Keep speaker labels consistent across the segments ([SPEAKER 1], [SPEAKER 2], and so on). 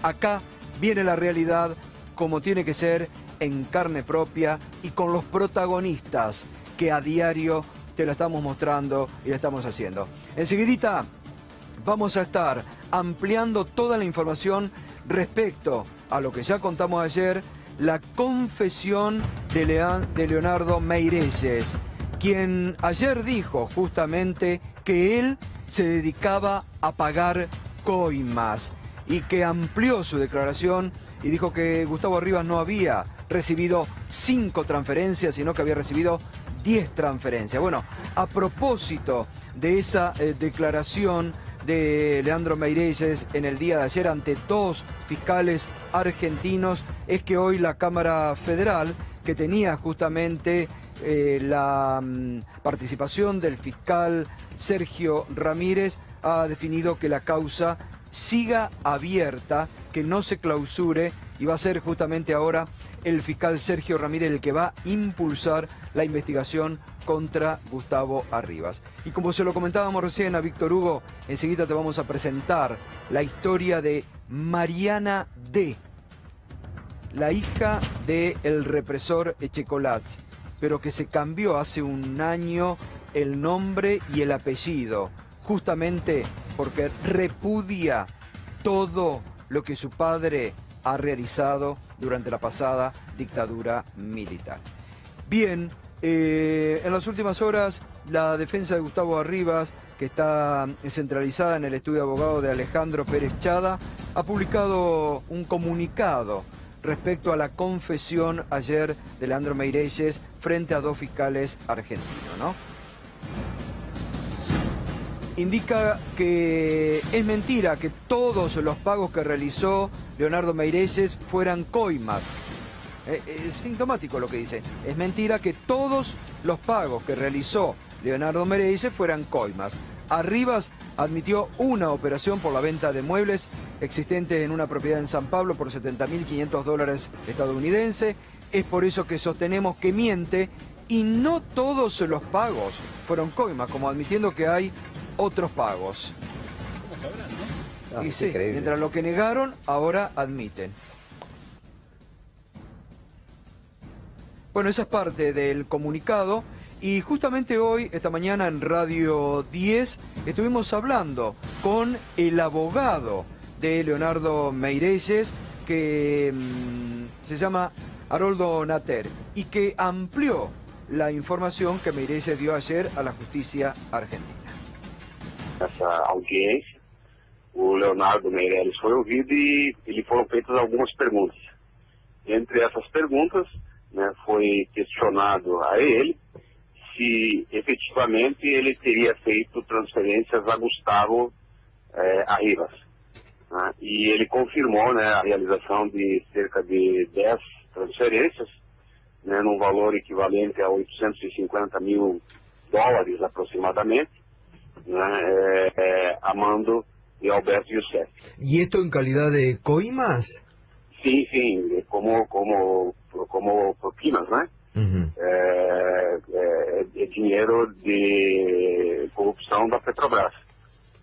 [SPEAKER 1] Acá viene la realidad como tiene que ser, en carne propia y con los protagonistas que a diario te la estamos mostrando y la estamos haciendo. Enseguidita vamos a estar ampliando toda la información respecto a lo que ya contamos ayer, la confesión de Leonardo Meirelles, quien ayer dijo justamente que él se dedicaba a pagar coimas y que amplió su declaración y dijo que Gustavo Arribas no había recibido 5 transferencias, sino que había recibido 10 transferencias. Bueno, a propósito de esa declaración de Leandro Meirelles en el día de ayer ante 2 fiscales argentinos, es que hoy la Cámara Federal, que tenía justamente la participación del fiscal Sergio Ramírez, ha definido que la causa siga abierta, que no se clausure, y va a ser justamente ahora el fiscal Sergio Ramírez el que va a impulsar la investigación contra Gustavo Arribas. Y como se lo comentábamos recién a Víctor Hugo, enseguida te vamos a presentar la historia de Mariana D., la hija del represor Echecolatz, pero que se cambió hace un año el nombre y el apellido, justamente porque repudia todo lo que su padre ha realizado durante la pasada dictadura militar. Bien, en las últimas horas la defensa de Gustavo Arribas, que está centralizada en el estudio de abogado de Alejandro Pérez Chada, ha publicado un comunicado respecto a la confesión ayer de Leandro Meirelles frente a 2 fiscales argentinos, ¿no? Indica que es mentira que todos los pagos que realizó Leonardo Meirelles fueran coimas. Es sintomático lo que dice. Es mentira que todos los pagos que realizó Leonardo Meirelles fueran coimas. Arribas admitió una operación por la venta de muebles existentes en una propiedad en San Pablo por $70.500 estadounidenses. Es por eso que sostenemos que miente y no todos los pagos fueron coimas, como admitiendo que hay otros pagos. Y sí, mientras lo que negaron, ahora admiten. Bueno, esa es parte del comunicado. Y justamente hoy, esta mañana en Radio 10, estuvimos hablando con el abogado de Leonardo Meirelles, que se llama Haroldo Natter, y que amplió la información que Meirelles dio ayer a la justicia argentina.
[SPEAKER 2] Essa audiência, o Leonardo Meirelles foi ouvido e lhe foram feitas algumas perguntas. Entre essas perguntas, foi questionado a ele se efetivamente ele teria feito transferências a Gustavo Arribas. E ele confirmou a realização de cerca de 10 transferências, num valor equivalente a $850 mil aproximadamente, a mando de Alberto Youssef.
[SPEAKER 1] ¿Y esto en calidad de coimas?
[SPEAKER 2] Sí, como propinas, ¿no? Dinheiro de corrupção da Petrobras,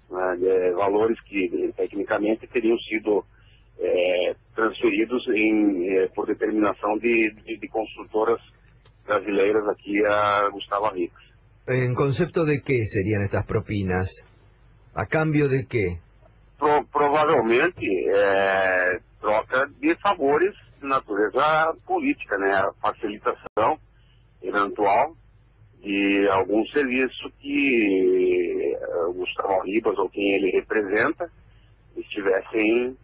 [SPEAKER 2] valores que tecnicamente teriam sido transferidos por determinação de construtoras brasileiras aqui a Gustavo Arribas.
[SPEAKER 1] ¿En concepto de qué serían estas propinas? ¿A cambio de qué?
[SPEAKER 2] Provavelmente troca de favores de natureza política, a facilitação eventual de algum serviço que Gustavo Arribas ou quem ele representa estivessem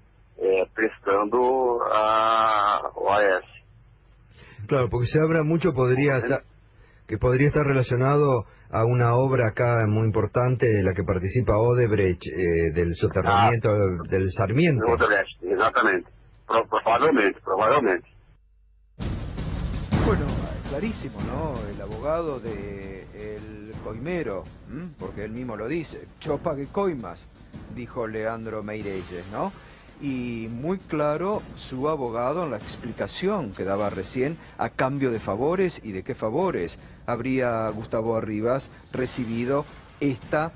[SPEAKER 2] prestando a OAS.
[SPEAKER 1] Claro, porque se habla mucho que podría estar relacionado a una obra acá muy importante de la que participa Odebrecht, del soterramiento del Sarmiento.
[SPEAKER 2] Odebrecht, exactamente. Provavelmente.
[SPEAKER 1] Bueno, clarísimo, ¿no? El abogado del coimero, porque él mismo lo dice, yo pagué coimas, dijo Leandro Meirelles, ¿no? Y muy claro su abogado en la explicación que daba recién a cambio de favores y de qué favores habría Gustavo Arribas recibido esta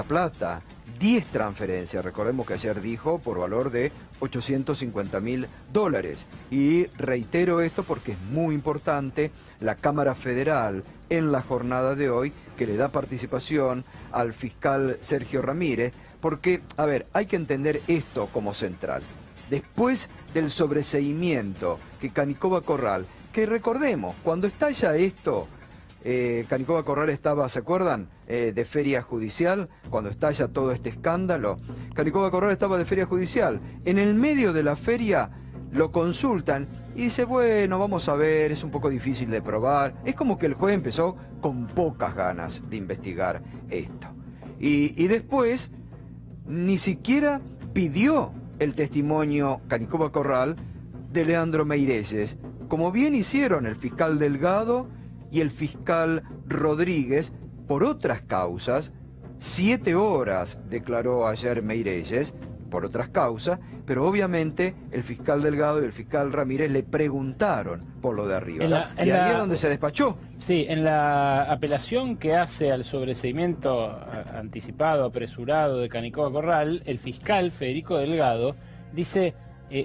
[SPEAKER 1] plata. 10 transferencias, recordemos que ayer dijo, por valor de $850.000. Y reitero esto porque es muy importante, la Cámara Federal en la jornada de hoy, que le da participación al fiscal Sergio Ramírez, porque, a ver, hay que entender esto como central. Después del sobreseimiento que Canicova Corral, que recordemos, cuando estalla esto, Canicova Corral estaba, ¿se acuerdan?, de feria judicial, cuando estalla todo este escándalo. Canicova Corral estaba de feria judicial. En el medio de la feria lo consultan y dice, bueno, vamos a ver, es un poco difícil de probar. Es como que el juez empezó con pocas ganas de investigar esto. Y después ni siquiera pidió el testimonio Canicova Corral de Leandro Meirelles, como bien hicieron el fiscal Delgado y el fiscal Rodríguez por otras causas. 7 horas declaró ayer Meirelles por otras causas, pero obviamente el fiscal Delgado y el fiscal Ramírez le preguntaron por lo de arriba. Y ahí es donde se despachó.
[SPEAKER 3] Sí, en la apelación que hace al sobreseimiento anticipado, apresurado de Canicova Corral, el fiscal Federico Delgado dice,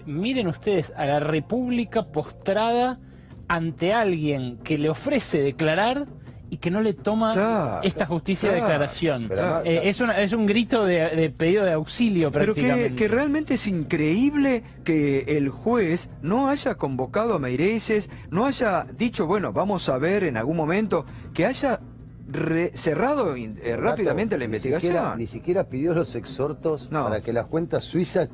[SPEAKER 3] miren ustedes a la República postrada ante alguien que le ofrece declarar y que no le toma esta justicia de declaración. Es un grito de pedido de auxilio prácticamente.
[SPEAKER 1] Pero que realmente es increíble que el juez no haya convocado a Meirelles, no haya dicho, bueno, vamos a ver en algún momento, que haya cerrado rápidamente la investigación.
[SPEAKER 4] Ni siquiera pidió los exhortos para que las cuentas suizas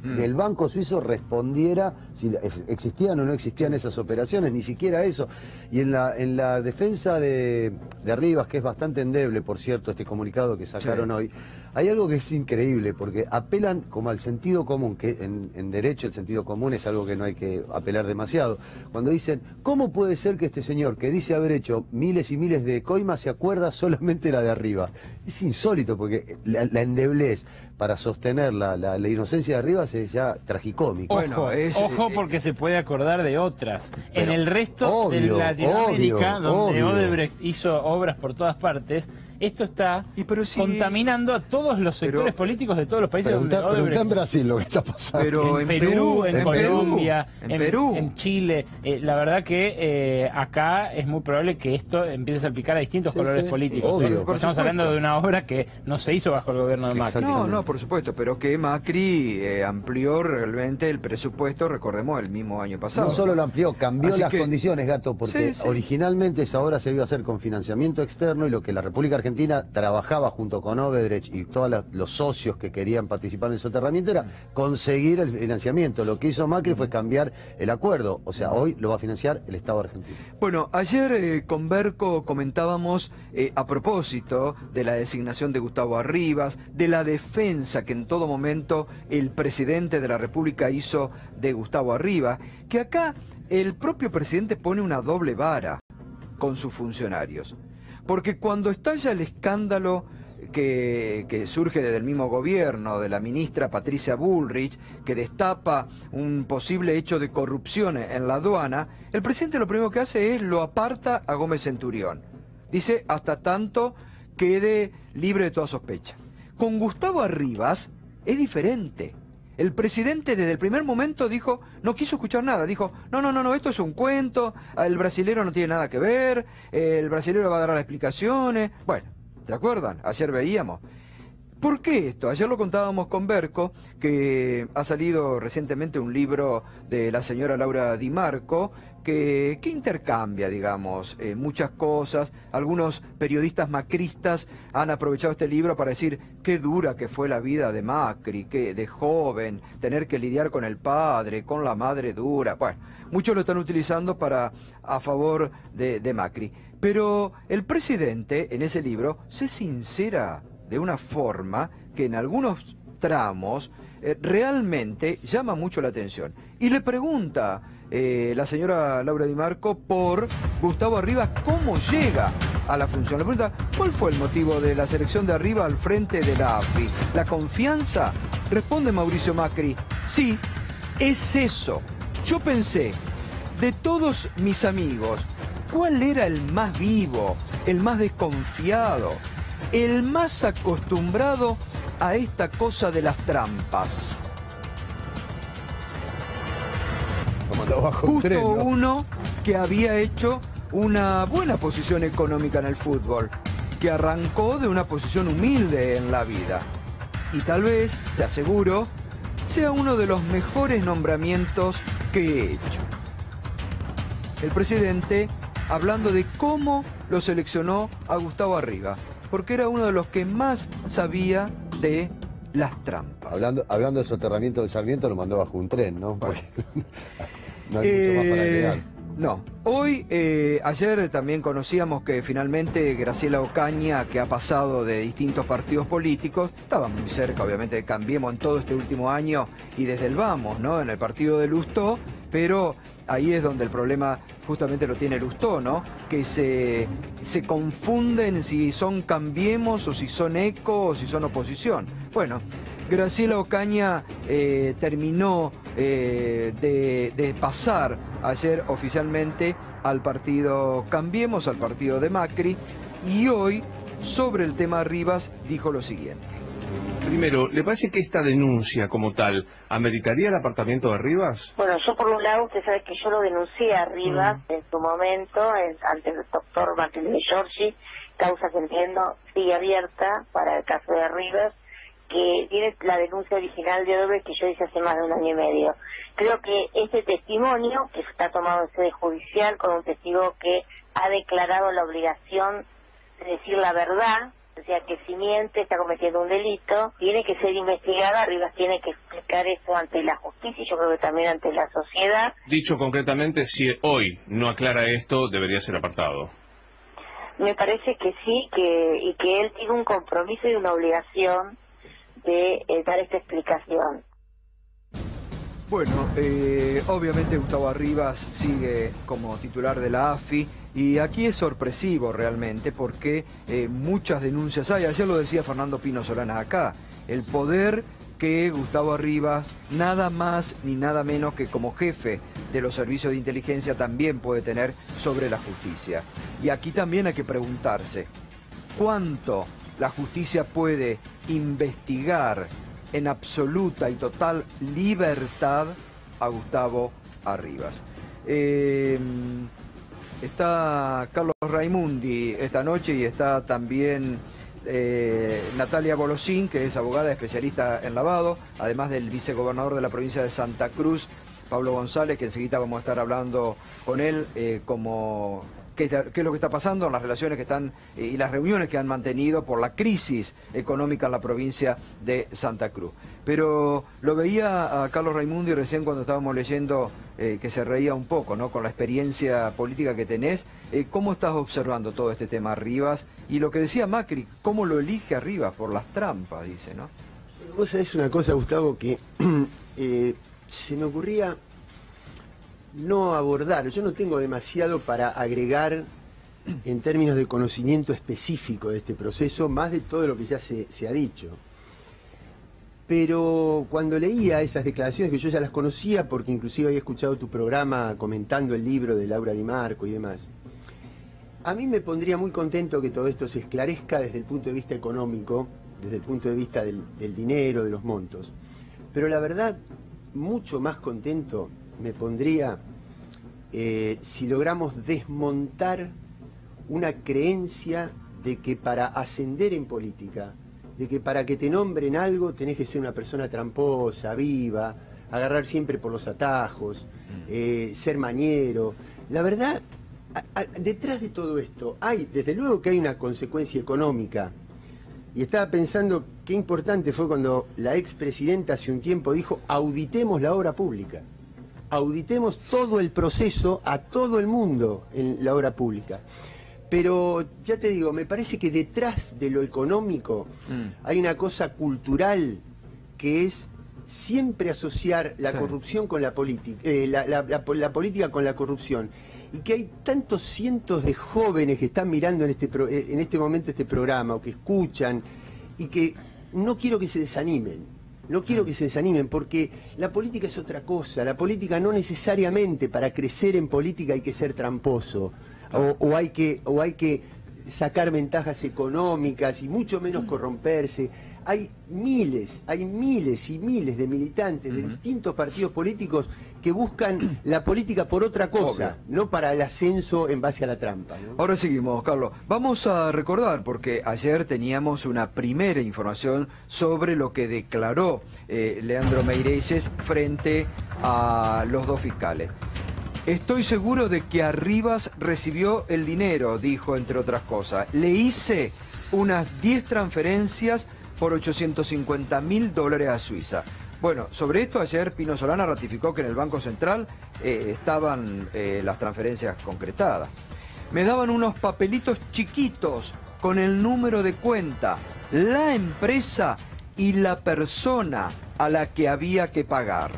[SPEAKER 4] del Banco Suizo respondiera si existían o no existían esas operaciones, ni siquiera eso. Y en la defensa de Rivas, que es bastante endeble, por cierto, este comunicado que sacaron hoy, hay algo que es increíble, porque apelan como al sentido común, que en derecho el sentido común es algo que no hay que apelar demasiado. Cuando dicen, ¿cómo puede ser que este señor que dice haber hecho miles y miles de coimas se acuerda solamente la de arriba? Es insólito, porque la endeblez para sostener la inocencia de Rivas es ya tragicómico.
[SPEAKER 3] Bueno, ojo porque se puede acordar de otras. En el resto de Latinoamérica, donde Odebrecht hizo obras por todas partes, esto está contaminando a todos los sectores políticos de todos los países donde Odebrecht...
[SPEAKER 5] Preguntá en Brasil lo que está pasando.
[SPEAKER 3] Pero en Perú, en Colombia, en Chile. La verdad que acá es muy probable que esto empiece a salpicar a distintos colores políticos.
[SPEAKER 4] Obvio.
[SPEAKER 3] Estamos hablando de una obra que no se hizo bajo el gobierno de Macri.
[SPEAKER 1] No, por supuesto, pero que Macri amplió realmente el presupuesto, recordemos, el mismo año pasado.
[SPEAKER 4] No solo lo amplió, cambió las condiciones, Gato, porque originalmente esa obra se iba a hacer con financiamiento externo, y lo que la República Argentina trabajaba junto con Odebrecht y todos los socios que querían participar en el soterramiento era conseguir el financiamiento. Lo que hizo Macri fue cambiar el acuerdo, o sea, hoy lo va a financiar el Estado argentino.
[SPEAKER 1] Bueno, ayer con Berco comentábamos a propósito de la designación de Gustavo Arribas, de la defensa que en todo momento el presidente de la República hizo de Gustavo Arribas, que acá el propio presidente pone una doble vara con sus funcionarios. Porque cuando estalla el escándalo que surge desde el mismo gobierno, de la ministra Patricia Bullrich, que destapa un posible hecho de corrupción en la aduana, el presidente lo primero que hace es lo aparta a Gómez Centurión. Dice, hasta tanto quede libre de toda sospecha. Con Gustavo Arribas es diferente. El presidente desde el primer momento dijo, no quiso escuchar nada, dijo, no, esto es un cuento, el brasilero no tiene nada que ver, el brasilero va a dar las explicaciones. Bueno, ¿se acuerdan? Ayer veíamos. ¿Por qué esto? Ayer lo contábamos con Berco, que ha salido recientemente un libro de la señora Laura Di Marco, que intercambia, digamos, muchas cosas. Algunos periodistas macristas han aprovechado este libro para decir qué dura que fue la vida de Macri, que de joven, tener que lidiar con el padre, con la madre dura. Bueno, muchos lo están utilizando a favor de Macri. Pero el presidente, en ese libro, se sincera de una forma que en algunos tramos realmente llama mucho la atención. Y le pregunta la señora Laura Di Marco por Gustavo Arribas cómo llega a la función. Le pregunta, ¿cuál fue el motivo de la selección de Arribas al frente de la AFI? ¿La confianza? Responde Mauricio Macri, sí, es eso. Yo pensé, de todos mis amigos, ¿cuál era el más vivo, el más desconfiado? el más acostumbrado a esta cosa de las trampas.
[SPEAKER 4] Lo mandó bajo un
[SPEAKER 1] Justo
[SPEAKER 4] tren, ¿no?
[SPEAKER 1] uno que había hecho una buena posición económica en el fútbol, que arrancó de una posición humilde en la vida. Y tal vez, te aseguro, sea uno de los mejores nombramientos que he hecho. El presidente hablando de cómo lo seleccionó a Gustavo Arribas, porque era uno de los que más sabía de las trampas.
[SPEAKER 4] Hablando del soterramiento del Sarmiento, lo mandó bajo un tren, ¿no? Porque no hay mucho más para agregar.
[SPEAKER 1] No. Hoy, ayer también conocíamos que finalmente Graciela Ocaña, que ha pasado de distintos partidos políticos, estaba muy cerca, obviamente, de Cambiemos en todo este último año y desde el Vamos, ¿no? En el partido de Lustó, pero ahí es donde el problema justamente lo tiene Lustó, ¿no? Que se confunden si son Cambiemos o si son ECO o si son oposición. Bueno, Graciela Ocaña terminó de pasar ayer oficialmente al partido Cambiemos, al partido de Macri, y hoy, sobre el tema Rivas, dijo lo siguiente.
[SPEAKER 6] Primero, ¿le parece que esta denuncia como tal ameritaría el apartamiento de Rivas?
[SPEAKER 7] Bueno, yo por un lado, usted sabe que yo lo denuncié a Rivas en su momento, ante el doctor Martín de Giorgi, causa que entiendo sigue abierta para el caso de Rivas, que tiene la denuncia original de Odebrecht que yo hice hace más de un año y medio. Creo que este testimonio, que está tomado en sede judicial con un testigo que ha declarado la obligación de decir la verdad, o sea, que si miente está cometiendo un delito, tiene que ser investigada. Rivas tiene que explicar eso ante la justicia y yo creo que también ante la sociedad.
[SPEAKER 6] Dicho concretamente, si hoy no aclara esto, debería ser apartado.
[SPEAKER 7] Me parece que sí, y que él tiene un compromiso y una obligación de dar esta explicación.
[SPEAKER 1] Bueno, obviamente Gustavo Arribas sigue como titular de la AFI y aquí es sorpresivo realmente porque muchas denuncias hay. Ayer lo decía Fernando Pino Solanas acá, el poder que Gustavo Arribas, nada más ni nada menos que como jefe de los servicios de inteligencia, también puede tener sobre la justicia. Y aquí también hay que preguntarse, ¿cuánto la justicia puede investigar en absoluta y total libertad a Gustavo Arribas? Está Carlos Raimundi esta noche y está también Natalia Bolosín, que es abogada especialista en lavado, además del vicegobernador de la provincia de Santa Cruz, Pablo González, que enseguida vamos a estar hablando con él como qué es lo que está pasando en las relaciones que están y las reuniones que han mantenido por la crisis económica en la provincia de Santa Cruz. Pero lo veía a Carlos Raimundi recién cuando estábamos leyendo que se reía un poco, ¿no? Con la experiencia política que tenés. ¿Cómo estás observando todo este tema Rivas? Y lo que decía Macri, ¿cómo lo elige a Rivas? Por las trampas, dice, ¿no?
[SPEAKER 8] Vos sabés una cosa, Gustavo, que se me ocurría no abordar. Yo no tengo demasiado para agregar en términos de conocimiento específico de este proceso, más de todo lo que ya se ha dicho. Pero cuando leía esas declaraciones, que yo ya las conocía porque inclusive había escuchado tu programa comentando el libro de Laura Di Marco y demás, a mí me pondría muy contento que todo esto se esclarezca desde el punto de vista económico, desde el punto de vista del dinero, de los montos. Pero la verdad, mucho más contento me pondría si logramos desmontar una creencia de que para ascender en política, de que para que te nombren algo tenés que ser una persona tramposa, viva, agarrar siempre por los atajos, ser mañero. La verdad, detrás de todo esto hay, desde luego que hay una consecuencia económica. Y estaba pensando qué importante fue cuando la expresidenta hace un tiempo dijo: auditemos la obra pública, auditemos todo el proceso a todo el mundo en la obra pública. Pero ya te digo, me parece que detrás de lo económico hay una cosa cultural que es siempre asociar la corrupción con la política, la política con la corrupción. Y que hay tantos cientos de jóvenes que están mirando en este momento este programa o que escuchan y que no quiero que se desanimen. No quiero que se desanimen porque la política es otra cosa. La política no necesariamente para crecer en política hay que ser tramposo o hay que sacar ventajas económicas y mucho menos corromperse. Hay miles y miles de militantes de distintos partidos políticos que buscan la política por otra cosa, no para el ascenso en base a la trampa, ¿no?
[SPEAKER 1] Ahora seguimos, Carlos. Vamos a recordar, porque ayer teníamos una primera información sobre lo que declaró Leandro Meirelles frente a los dos fiscales. Estoy seguro de que Arribas recibió el dinero, dijo, entre otras cosas. Le hice unas 10 transferencias por $850.000 a Suiza. Bueno, sobre esto ayer Pino Solana ratificó que en el Banco Central estaban las transferencias concretadas. Me daban unos papelitos chiquitos con el número de cuenta, la empresa y la persona a la que había que pagar.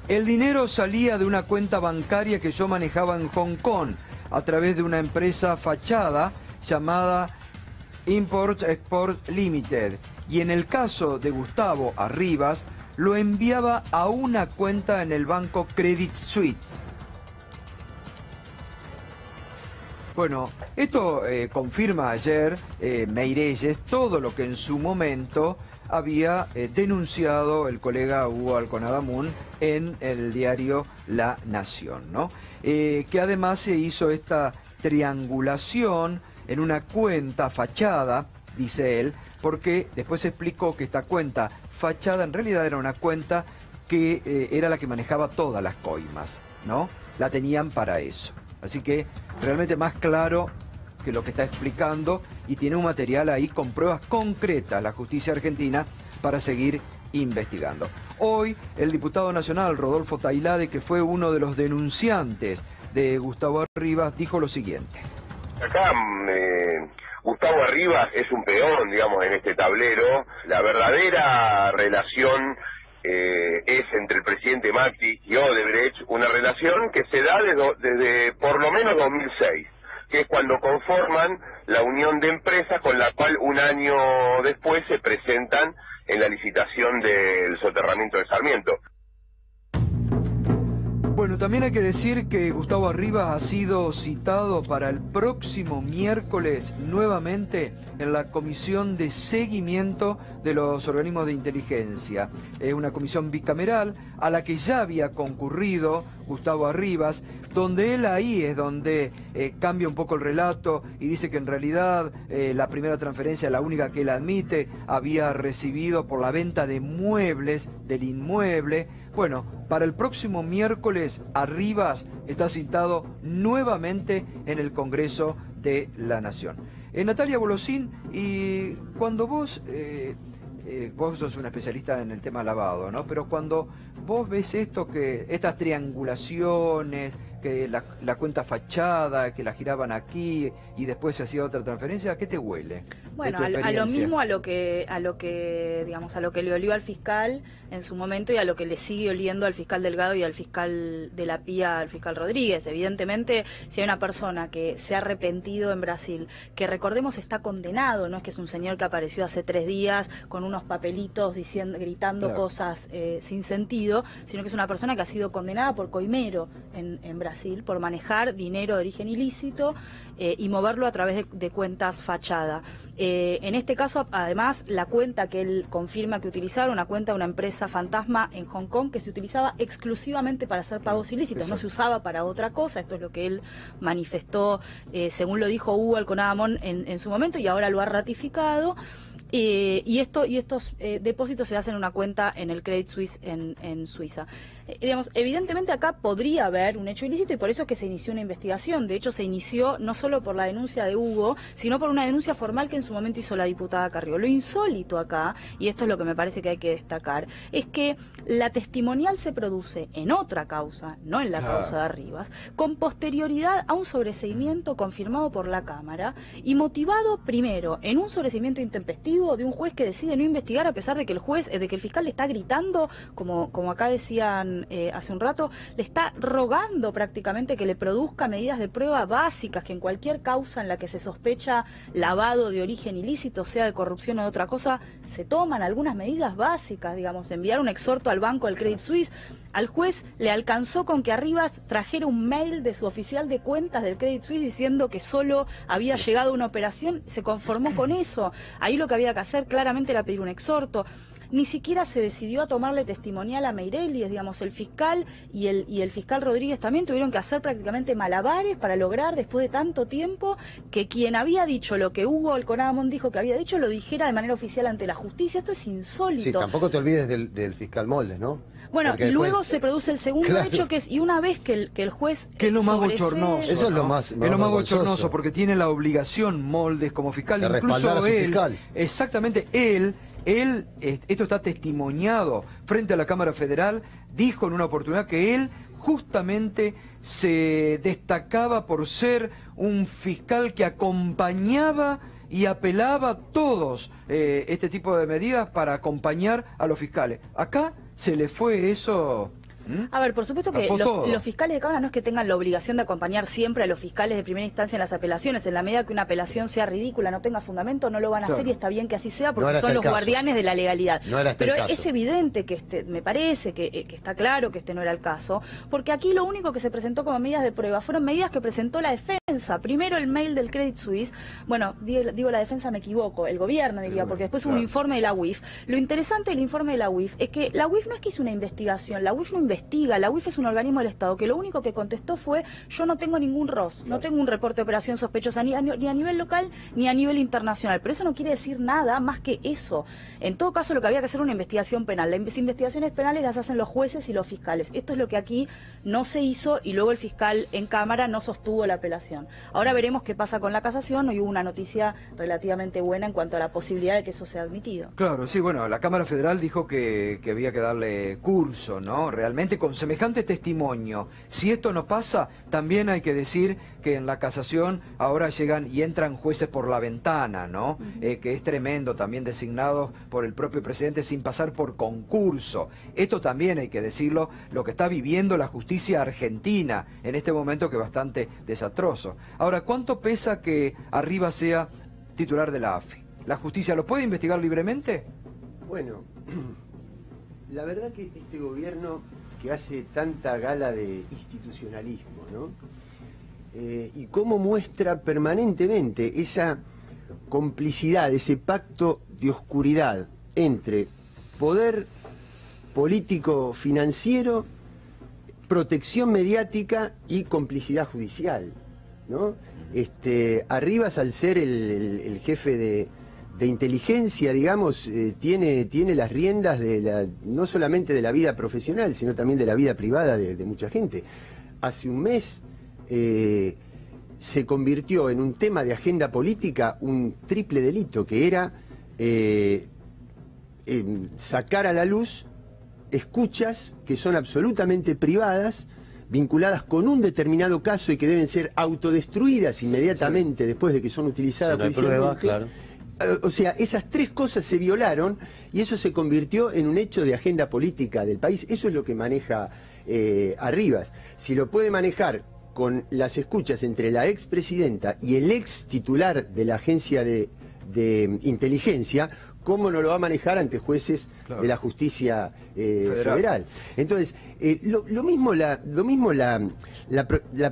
[SPEAKER 1] El dinero salía de una cuenta bancaria que yo manejaba en Hong Kong a través de una empresa fachada llamada Import Export Limited, y en el caso de Gustavo Arribas lo enviaba a una cuenta en el banco Credit Suisse. Bueno, esto confirma ayer Meirelles todo lo que en su momento había denunciado el colega Hugo Alconadamun en el diario La Nación, ¿no? Que además se hizo esta triangulación en una cuenta fachada, dice él, porque después explicó que esta cuenta fachada en realidad era una cuenta que era la que manejaba todas las coimas, ¿no? La tenían para eso. Así que realmente más claro que lo que está explicando, y tiene un material ahí con pruebas concretas la justicia argentina para seguir investigando. Hoy el diputado nacional Rodolfo Tailade, que fue uno de los denunciantes de Gustavo Arribas, dijo lo siguiente.
[SPEAKER 9] Acá Gustavo Arribas es un peón, digamos, en este tablero. La verdadera relación es entre el presidente Macri y Odebrecht, una relación que se da desde por lo menos 2006, que es cuando conforman la unión de empresas con la cual un año después se presentan en la licitación del soterramiento de Sarmiento.
[SPEAKER 1] Bueno, también hay que decir que Gustavo Arribas ha sido citado para el próximo miércoles nuevamente en la comisión de seguimiento de los organismos de inteligencia. Es una comisión bicameral a la que ya había concurrido Gustavo Arribas, donde él ahí es donde cambia un poco el relato y dice que en realidad la primera transferencia, la única que él admite, había recibido por la venta de muebles del inmueble. Bueno, para el próximo miércoles Arribas está citado nuevamente en el Congreso de la Nación. Natalia Bolosín, y cuando vos sos una especialista en el tema lavado, ¿no? Pero cuando vos ves esto, que estas triangulaciones, que la cuenta fachada, que la giraban aquí y después se hacía otra transferencia, ¿a qué te huele?
[SPEAKER 10] Bueno, a lo mismo a lo que digamos, a lo que le olió al fiscal en su momento y a lo que le sigue oliendo al fiscal Delgado y al fiscal de la PIA, al fiscal Rodríguez. Evidentemente, si hay una persona que se ha arrepentido en Brasil, que recordemos está condenado, no es que es un señor que apareció hace 3 días con unos papelitos gritando cosas sin sentido, sino que es una persona que ha sido condenada por coimero en Brasil, por manejar dinero de origen ilícito y moverlo a través de cuentas fachada. En este caso, además, la cuenta que él confirma que utilizaron, una cuenta de una empresa fantasma en Hong Kong que se utilizaba exclusivamente para hacer pagos ilícitos, no se usaba para otra cosa. Esto es lo que él manifestó, según lo dijo Hugo Alconadamun en su momento, y ahora lo ha ratificado. Y estos depósitos se hacen en una cuenta en el Credit Suisse en Suiza. Digamos, evidentemente acá podría haber un hecho ilícito y por eso es que se inició una investigación. De hecho, se inició no solo por la denuncia de Hugo, sino por una denuncia formal que en su momento hizo la diputada Carrió. Lo insólito acá, y esto es lo que me parece que hay que destacar, es que la testimonial se produce en otra causa, no en la causa de Arribas, con posterioridad a un sobreseimiento confirmado por la Cámara y motivado primero en un sobreseimiento intempestivo de un juez que decide no investigar a pesar de que el fiscal le está gritando, como acá decían hace un rato, le está rogando prácticamente que le produzca medidas de prueba básicas, que en cualquier causa en la que se sospecha lavado de origen ilícito, sea de corrupción o de otra cosa, se toman algunas medidas básicas, digamos, enviar un exhorto al banco del Credit Suisse. Al juez le alcanzó con que Arribas trajera un mail de su oficial de cuentas del Credit Suisse diciendo que solo había llegado una operación, se conformó con eso. Ahí lo que había que hacer claramente era pedir un exhorto. Ni siquiera se decidió a tomarle testimonial a Meirelles, digamos, el fiscal y el fiscal Rodríguez también tuvieron que hacer prácticamente malabares para lograr, después de tanto tiempo, que quien había dicho lo que Hugo Alconadamón dijo que había dicho, lo dijera de manera oficial ante la justicia. Esto es insólito.
[SPEAKER 4] Sí, tampoco te olvides del fiscal Moldes, ¿no?
[SPEAKER 10] Bueno,
[SPEAKER 4] Porque
[SPEAKER 10] y
[SPEAKER 4] después,
[SPEAKER 10] luego se produce el segundo hecho, que es, y una vez que el juez...
[SPEAKER 1] Que es lo más bochornoso.
[SPEAKER 4] Eso es lo más,
[SPEAKER 1] es lo más bochornoso, porque tiene la obligación Moldes como fiscal,
[SPEAKER 4] de
[SPEAKER 1] incluso
[SPEAKER 4] respaldar a su
[SPEAKER 1] él,
[SPEAKER 4] fiscal.
[SPEAKER 1] Exactamente, él, esto está testimoniado frente a la Cámara Federal, dijo en una oportunidad que él justamente se destacaba por ser un fiscal que acompañaba y apelaba a todos este tipo de medidas para acompañar a los fiscales. Acá se le fue eso...
[SPEAKER 10] A ver, por supuesto que los fiscales de Cámara no es que tengan la obligación de acompañar siempre a los fiscales de primera instancia en las apelaciones. En la medida que una apelación sea ridícula, no tenga fundamento, no lo van a hacer, y está bien que así sea, porque son los guardianes de la legalidad. Pero es evidente que me parece que está claro que este no era el caso, porque aquí lo único que se presentó como medidas de prueba fueron medidas que presentó la defensa. Primero el mail del Credit Suisse, bueno, digo la defensa, me equivoco, el gobierno diría, porque después hubo un informe de la UIF. Lo interesante del informe de la UIF es que la UIF no es que hizo una investigación, la UIF no investiga, la UIF es un organismo del Estado que lo único que contestó fue: yo no tengo ningún ROS, no tengo un reporte de operación sospechosa ni a nivel local ni a nivel internacional, pero eso no quiere decir nada más que eso. En todo caso, lo que había que hacer era una investigación penal. Las investigaciones penales las hacen los jueces y los fiscales. Esto es lo que aquí no se hizo, y luego el fiscal en Cámara no sostuvo la apelación. Ahora veremos qué pasa con la casación. Hoy hubo una noticia relativamente buena en cuanto a la posibilidad de que eso sea admitido.
[SPEAKER 1] Claro, sí, bueno, la Cámara Federal dijo que había que darle curso, ¿no? Realmente con semejante testimonio. Si esto no pasa, también hay que decir que en la casación ahora llegan y entran jueces por la ventana, ¿no? Que es tremendo, también designados por el propio presidente sin pasar por concurso. Esto también hay que decirlo, lo que está viviendo la justicia argentina en este momento, que es bastante desastroso. Ahora, ¿cuánto pesa que Arribas sea titular de la AFI? ¿La justicia lo puede investigar libremente?
[SPEAKER 8] Bueno, la verdad que este gobierno que hace tanta gala de institucionalismo, ¿no? Y cómo muestra permanentemente esa complicidad, ese pacto de oscuridad entre poder político financiero, protección mediática y complicidad judicial, ¿no? Arribas, al ser el jefe de inteligencia, digamos, tiene las riendas no solamente de la vida profesional, sino también de la vida privada de mucha gente. Hace un mes se convirtió en un tema de agenda política un triple delito, que era sacar a la luz escuchas que son absolutamente privadas, vinculadas con un determinado caso y que deben ser autodestruidas inmediatamente después de que son utilizadas.
[SPEAKER 4] Si no hay prueba, claro.
[SPEAKER 8] O sea, esas tres cosas se violaron y eso se convirtió en un hecho de agenda política del país. Eso es lo que maneja Arribas. Si lo puede manejar con las escuchas entre la expresidenta y el ex titular de la agencia de inteligencia, ¿cómo no lo va a manejar ante jueces de la justicia federal? Entonces, lo mismo la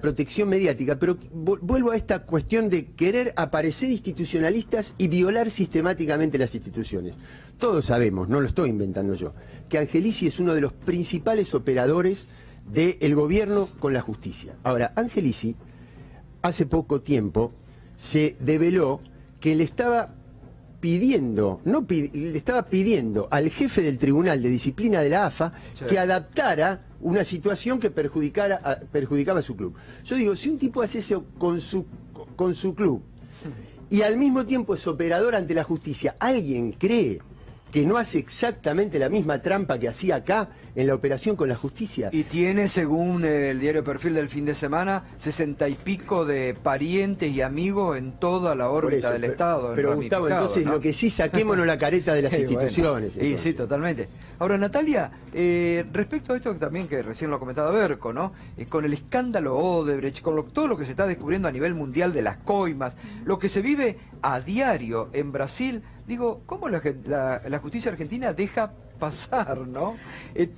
[SPEAKER 8] protección mediática, pero vuelvo a esta cuestión de querer aparecer institucionalistas y violar sistemáticamente las instituciones. Todos sabemos, no lo estoy inventando yo, que Angelici es uno de los principales operadores del gobierno con la justicia. Ahora, Angelici, hace poco tiempo, se develó que le estaba pidiendo al jefe del Tribunal de Disciplina de la AFA que adaptara una situación que perjudicaba a su club. Yo digo, si un tipo hace eso con su club y al mismo tiempo es operador ante la justicia, ¿alguien cree que no hace exactamente la misma trampa que hacía acá en la operación con la justicia?
[SPEAKER 1] Y tiene, según el diario Perfil del fin de semana, 60 y pico de parientes y amigos en toda la órbita del Estado.
[SPEAKER 8] Pero Gustavo, entonces, ¿no? Lo que sí, saquémonos la careta de las instituciones.
[SPEAKER 1] Bueno. Sí, totalmente. Ahora, Natalia, respecto a esto también que recién lo comentaba Berco, ¿no? Con el escándalo Odebrecht, con todo lo que se está descubriendo a nivel mundial de las coimas, lo que se vive a diario en Brasil, Digo, ¿cómo la justicia argentina deja pasar, ¿no?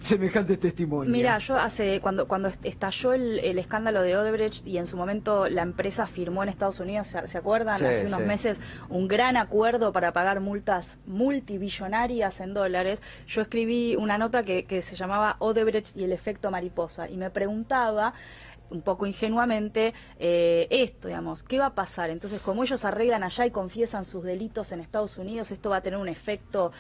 [SPEAKER 1] Semejante testimonio.
[SPEAKER 10] Mira, yo cuando estalló el escándalo de Odebrecht y en su momento la empresa firmó en Estados Unidos, ¿se acuerdan?
[SPEAKER 1] Sí,
[SPEAKER 10] hace unos
[SPEAKER 1] sí.
[SPEAKER 10] meses un gran acuerdo para pagar multas multibillonarias en dólares. Yo escribí una nota que se llamaba Odebrecht y el efecto mariposa y me preguntaba un poco ingenuamente esto, digamos, ¿qué va a pasar? Entonces, como ellos arreglan allá y confiesan sus delitos en Estados Unidos, esto va a tener un efecto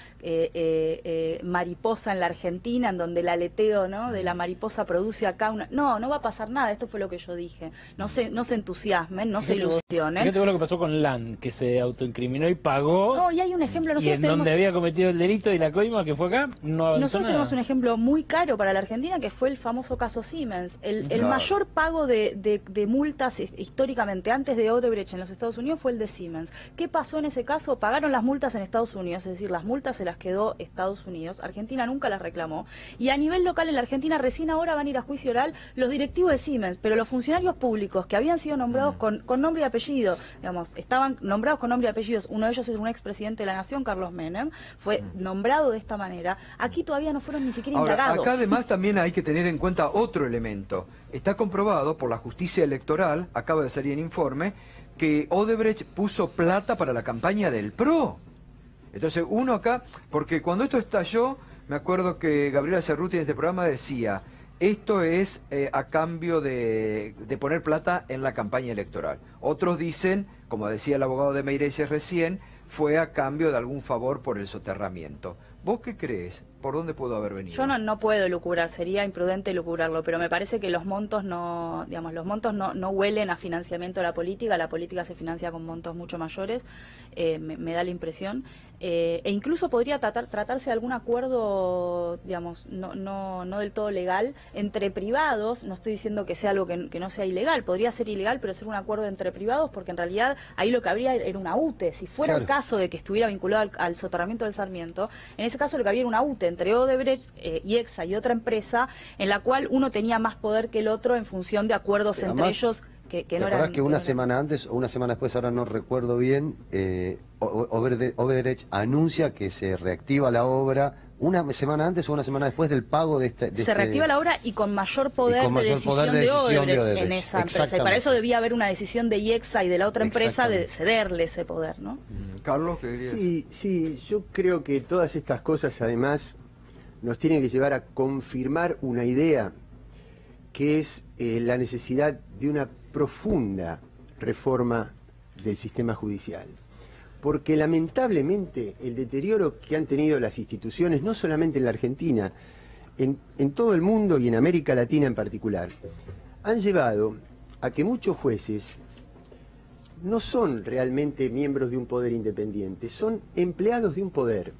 [SPEAKER 10] mariposa en la Argentina, en donde el aleteo, ¿no?, de la mariposa produce acá una... No va a pasar nada, esto fue lo que yo dije. No se entusiasmen, no se ilusionen.
[SPEAKER 3] Fíjate vos lo que pasó con Lan, que se autoincriminó y pagó.
[SPEAKER 10] No, y hay un ejemplo,
[SPEAKER 3] Y en donde había cometido el delito y la coima que fue acá, no avanzó
[SPEAKER 10] nosotros
[SPEAKER 3] nada.
[SPEAKER 10] tenemos un ejemplo muy caro para la Argentina, que fue el famoso caso Siemens. El mayor pago de multas históricamente antes de Odebrecht en los Estados Unidos fue el de Siemens. ¿Qué pasó en ese caso? Pagaron las multas en Estados Unidos, es decir, las multas se las quedó Estados Unidos. Argentina nunca las reclamó. Y a nivel local en la Argentina recién ahora van a ir a juicio oral los directivos de Siemens, pero los funcionarios públicos que habían sido nombrados con nombre y apellido, digamos, estaban nombrados con nombre y apellidos. Uno de ellos es un expresidente de la Nación, Carlos Menem, fue nombrado de esta manera. Aquí todavía no fueron ni siquiera indagados.
[SPEAKER 1] Acá además también hay que tener en cuenta otro elemento. Está comprobado por la justicia electoral, acaba de salir en informe, que Odebrecht puso plata para la campaña del PRO. Entonces uno acá, porque cuando esto estalló, me acuerdo que Gabriela Cerruti en este programa decía, esto es a cambio de poner plata en la campaña electoral. Otros dicen, como decía el abogado de Meirelles recién, fue a cambio de algún favor por el soterramiento. ¿Vos qué crees? ¿Por dónde pudo haber venido?
[SPEAKER 10] Yo no puedo lucubrar, sería imprudente lucurarlo, pero me parece que los montos no huelen a financiamiento de la política se financia con montos mucho mayores, me da la impresión, e incluso podría tratarse de algún acuerdo, digamos, no del todo legal, entre privados. No estoy diciendo que sea algo que no sea ilegal, podría ser ilegal, pero ser un acuerdo entre privados, porque en realidad ahí lo que habría era una UTE. Si fuera el caso de que estuviera vinculado al soterramiento del Sarmiento, en ese caso lo que había era una UTE entre Odebrecht y EXA y otra empresa, en la cual uno tenía más poder que el otro en función de acuerdos entre ellos que no eran...
[SPEAKER 4] ¿Te acordás que una semana antes o una semana después, ahora no recuerdo bien, Odebrecht anuncia que se reactiva la obra una semana antes o una semana después del pago de este...
[SPEAKER 10] Se reactiva la obra y con mayor poder de decisión de Odebrecht en esa empresa. Y para eso debía haber una decisión de IEXA y de la otra empresa de cederle ese poder, ¿no?
[SPEAKER 1] Carlos, ¿qué dirías?
[SPEAKER 8] Sí, yo creo que todas estas cosas además nos tienen que llevar a confirmar una idea que es la necesidad de una profunda reforma del sistema judicial. Porque lamentablemente el deterioro que han tenido las instituciones, no solamente en la Argentina, en todo el mundo y en América Latina en particular, han llevado a que muchos jueces no son realmente miembros de un poder independiente, son empleados de un poder,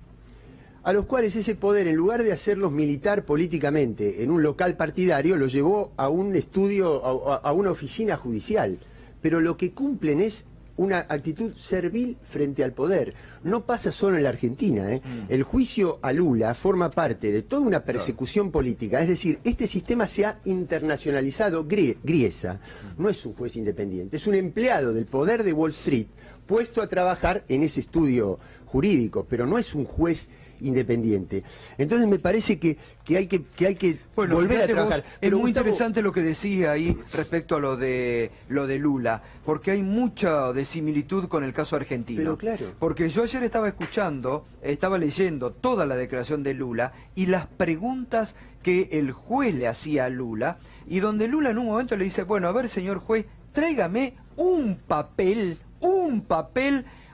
[SPEAKER 8] a los cuales ese poder, en lugar de hacerlos militar políticamente en un local partidario, los llevó a un estudio, a una oficina judicial. Pero lo que cumplen es una actitud servil frente al poder. No pasa solo en la Argentina, ¿eh? El juicio a Lula forma parte de toda una persecución política. Es decir, este sistema se ha internacionalizado. Griesa no es un juez independiente, es un empleado del poder de Wall Street puesto a trabajar en ese estudio jurídico, pero no es un juez independiente. Entonces me parece que hay que volver a trabajar.
[SPEAKER 1] Es muy interesante lo que decía ahí respecto a lo de Lula, porque hay mucha de similitud con el caso argentino.
[SPEAKER 8] Pero claro.
[SPEAKER 1] Porque yo ayer estaba leyendo toda la declaración de Lula y las preguntas que el juez le hacía a Lula, y donde Lula en un momento le dice, bueno, a ver, señor juez, tráigame un papel,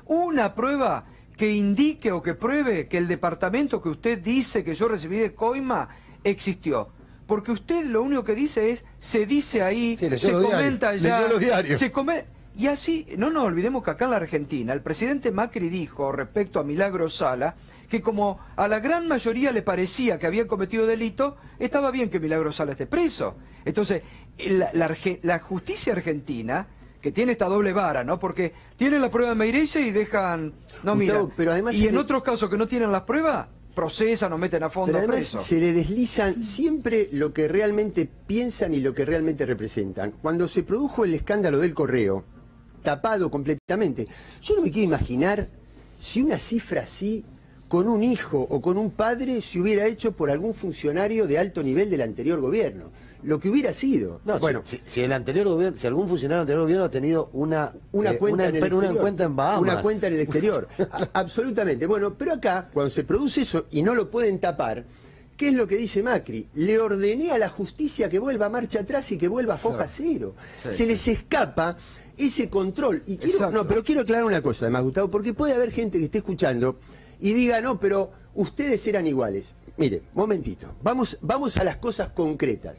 [SPEAKER 1] una prueba que indique o que pruebe que el departamento que usted dice que yo recibí de coima existió. Porque usted lo único que dice es, se dice ahí, se comenta allá, y así, no nos olvidemos que acá en la Argentina, el presidente Macri dijo respecto a Milagro Sala, que como a la gran mayoría le parecía que había cometido delito, estaba bien que Milagro Sala esté preso. Entonces, la justicia argentina, que tiene esta doble vara, ¿no? Porque tienen la prueba de Meirelles y dejan... No, mira, pero además y en otros casos que no tienen las pruebas, procesan o meten a fondo
[SPEAKER 8] pero además
[SPEAKER 1] preso.
[SPEAKER 8] Se le deslizan siempre lo que realmente piensan y lo que realmente representan. Cuando se produjo el escándalo del correo, tapado completamente, yo no me quiero imaginar si una cifra así, con un hijo o con un padre, se hubiera hecho por algún funcionario de alto nivel del anterior gobierno. Lo que hubiera sido.
[SPEAKER 4] No, bueno, si el anterior gobierno, si algún funcionario del anterior gobierno ha tenido una cuenta en Bahamas.
[SPEAKER 8] Una cuenta en el exterior. Absolutamente. Bueno, pero acá, cuando se produce eso y no lo pueden tapar, ¿qué es lo que dice Macri? Le ordené a la justicia que vuelva a marcha atrás y que vuelva a foja cero. Sí, se les escapa ese control. Y pero quiero aclarar una cosa, además, Gustavo, porque puede haber gente que esté escuchando y diga, no, pero ustedes eran iguales. Mire, momentito, vamos a las cosas concretas.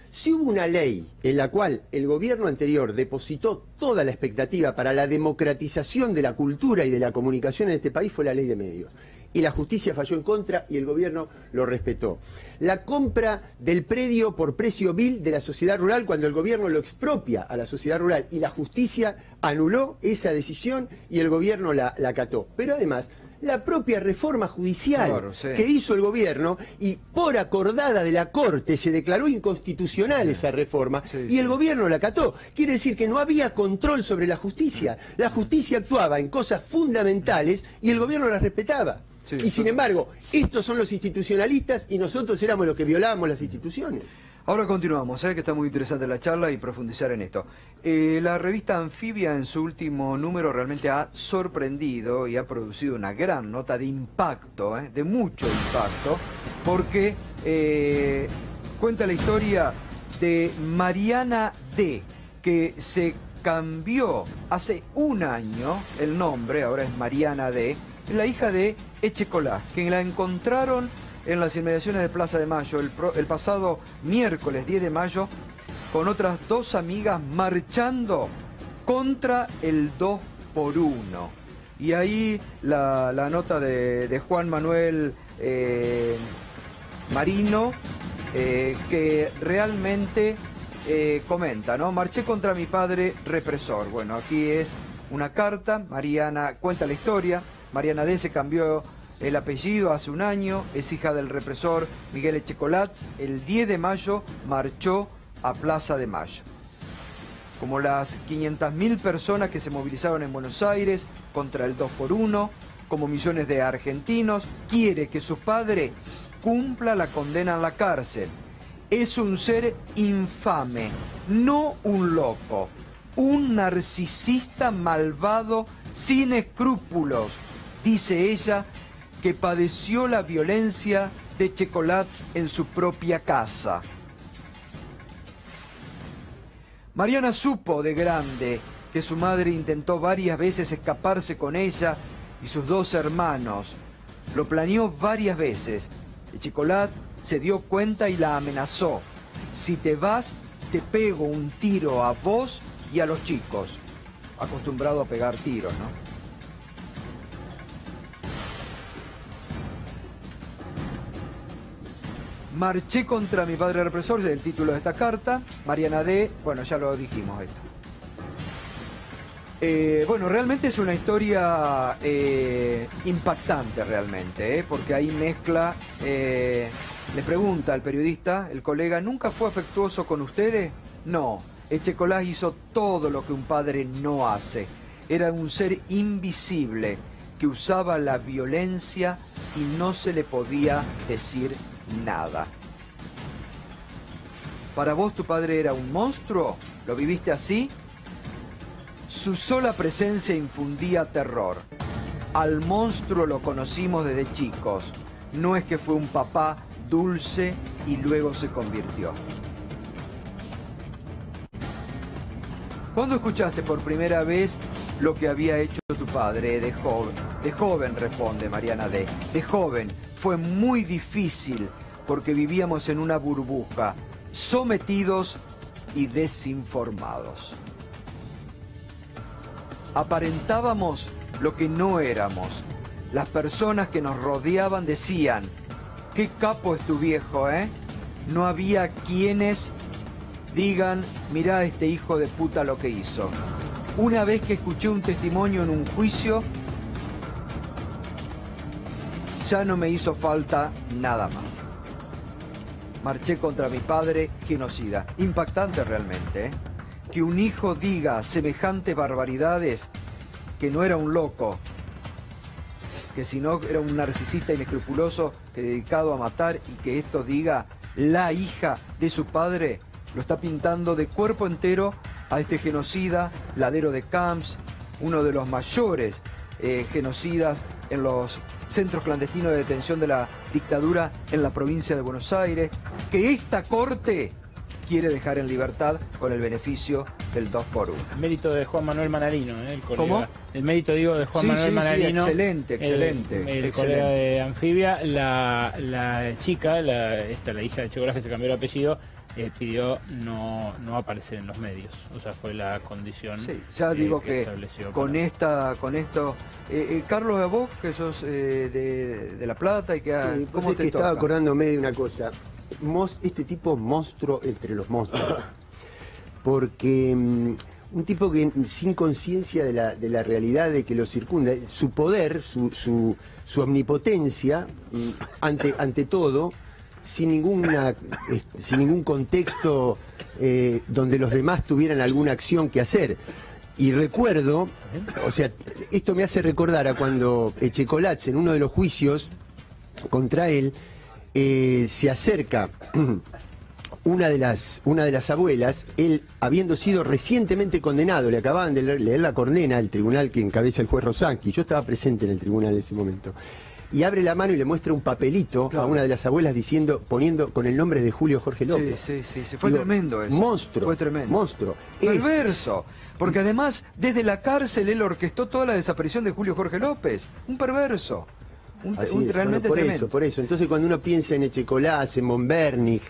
[SPEAKER 8] Si hubo una ley en la cual el gobierno anterior depositó toda la expectativa para la democratización de la cultura y de la comunicación en este país, fue la ley de medios. Y la justicia falló en contra y el gobierno lo respetó. La compra del predio por precio vil de la sociedad rural, cuando el gobierno lo expropia a la sociedad rural y la justicia anuló esa decisión y el gobierno la acató. Pero además, la propia reforma judicial que hizo el gobierno, y por acordada de la Corte se declaró inconstitucional esa reforma, y el gobierno la acató. Quiere decir que no había control sobre la justicia. La justicia actuaba en cosas fundamentales y el gobierno las respetaba. Y sin embargo, estos son los institucionalistas y nosotros éramos los que violábamos las instituciones.
[SPEAKER 1] Ahora continuamos, que está muy interesante la charla y profundizar en esto. La revista Anfibia en su último número realmente ha sorprendido y ha producido una gran nota de impacto, de mucho impacto, porque cuenta la historia de Mariana D., que se cambió hace un año el nombre, ahora es Mariana D., la hija de Echecolás, que la encontraron en las inmediaciones de Plaza de Mayo el pasado miércoles 10 de mayo con otras dos amigas marchando contra el 2x1. Y ahí la nota de Juan Manuel Marino, que realmente comenta, ¿no? Marché contra mi padre represor. Bueno, aquí es una carta, Mariana cuenta la historia. Mariana D. se cambió el apellido hace un año, es hija del represor Miguel Echecolás. El 10 de mayo marchó a Plaza de Mayo. Como las 500.000 personas que se movilizaron en Buenos Aires contra el 2x1, como millones de argentinos, quiere que su padre cumpla la condena en la cárcel. Es un ser infame, no un loco, un narcisista malvado sin escrúpulos, dice ella, que padeció la violencia de Echecolás en su propia casa. Mariana supo de grande que su madre intentó varias veces escaparse con ella y sus dos hermanos. Lo planeó varias veces. Echecolás se dio cuenta y la amenazó. Si te vas, te pego un tiro a vos y a los chicos. Acostumbrado a pegar tiros, ¿no? Marché contra mi padre represor, es el título de esta carta. Mariana D., bueno, ya lo dijimos esto. Bueno, realmente es una historia impactante realmente, porque ahí mezcla, le pregunta al periodista, el colega, ¿nunca fue afectuoso con ustedes? No, Echecolás hizo todo lo que un padre no hace. Era un ser invisible que usaba la violencia y no se le podía decir nada. ¿Para vos tu padre era un monstruo? ¿Lo viviste así? Su sola presencia infundía terror. Al monstruo lo conocimos desde chicos. No es que fue un papá dulce y luego se convirtió. ¿Cuándo escuchaste por primera vez lo que había hecho tu padre? De joven, responde Mariana D. De joven. Fue muy difícil porque vivíamos en una burbuja, sometidos y desinformados. Aparentábamos lo que no éramos. Las personas que nos rodeaban decían, qué capo es tu viejo, ¿eh? No había quienes digan, mirá a este hijo de puta lo que hizo. Una vez que escuché un testimonio en un juicio, ya no me hizo falta nada más. Marché contra mi padre genocida. Impactante realmente, ¿eh? Que un hijo diga semejantes barbaridades, que no era un loco, que si no era un narcisista inescrupuloso que dedicado a matar, y que esto diga la hija de su padre, lo está pintando de cuerpo entero a este genocida, ladero de Camps, uno de los mayores genocidas en los centros clandestinos de detención de la dictadura en la provincia de Buenos Aires, que esta corte quiere dejar en libertad con el beneficio del 2x1.
[SPEAKER 3] El mérito de Juan Manuel Manarino, el colega.
[SPEAKER 1] ¿Cómo?
[SPEAKER 3] El mérito, digo, de Juan Manuel Manarino.
[SPEAKER 1] Sí, excelente.
[SPEAKER 3] El colega de Anfibia. La chica, la hija de Checolás, que se cambió el apellido, pidió no aparecer en los medios. O sea, fue la condición.
[SPEAKER 1] Sí, ya digo que con esto, Carlos, vos que sos de La Plata y que
[SPEAKER 8] sí,
[SPEAKER 1] ¿cómo te
[SPEAKER 8] estaba acordándome de una cosa. Este tipo monstruo entre los monstruos, porque un tipo que sin conciencia de la realidad de que lo circunda, su poder, su omnipotencia ante todo, sin ningún contexto donde los demás tuvieran alguna acción que hacer. Y recuerdo, o sea, esto me hace recordar a cuando Echecolatz, en uno de los juicios contra él, se acerca una de las abuelas, él habiendo sido recientemente condenado, le acababan de leer la condena al tribunal que encabeza el juez Rosanqui, yo estaba presente en el tribunal en ese momento, y abre la mano y le muestra un papelito a una de las abuelas poniendo con el nombre de Julio Jorge López.
[SPEAKER 1] Sí, fue tremendo eso.
[SPEAKER 8] Monstruo.
[SPEAKER 1] Fue tremendo.
[SPEAKER 8] Monstruo.
[SPEAKER 1] Perverso. Porque además, desde la cárcel él orquestó toda la desaparición de Julio Jorge López. Un perverso. Realmente tremendo.
[SPEAKER 8] Por eso. Entonces cuando uno piensa en Echecolás, en Monbernig,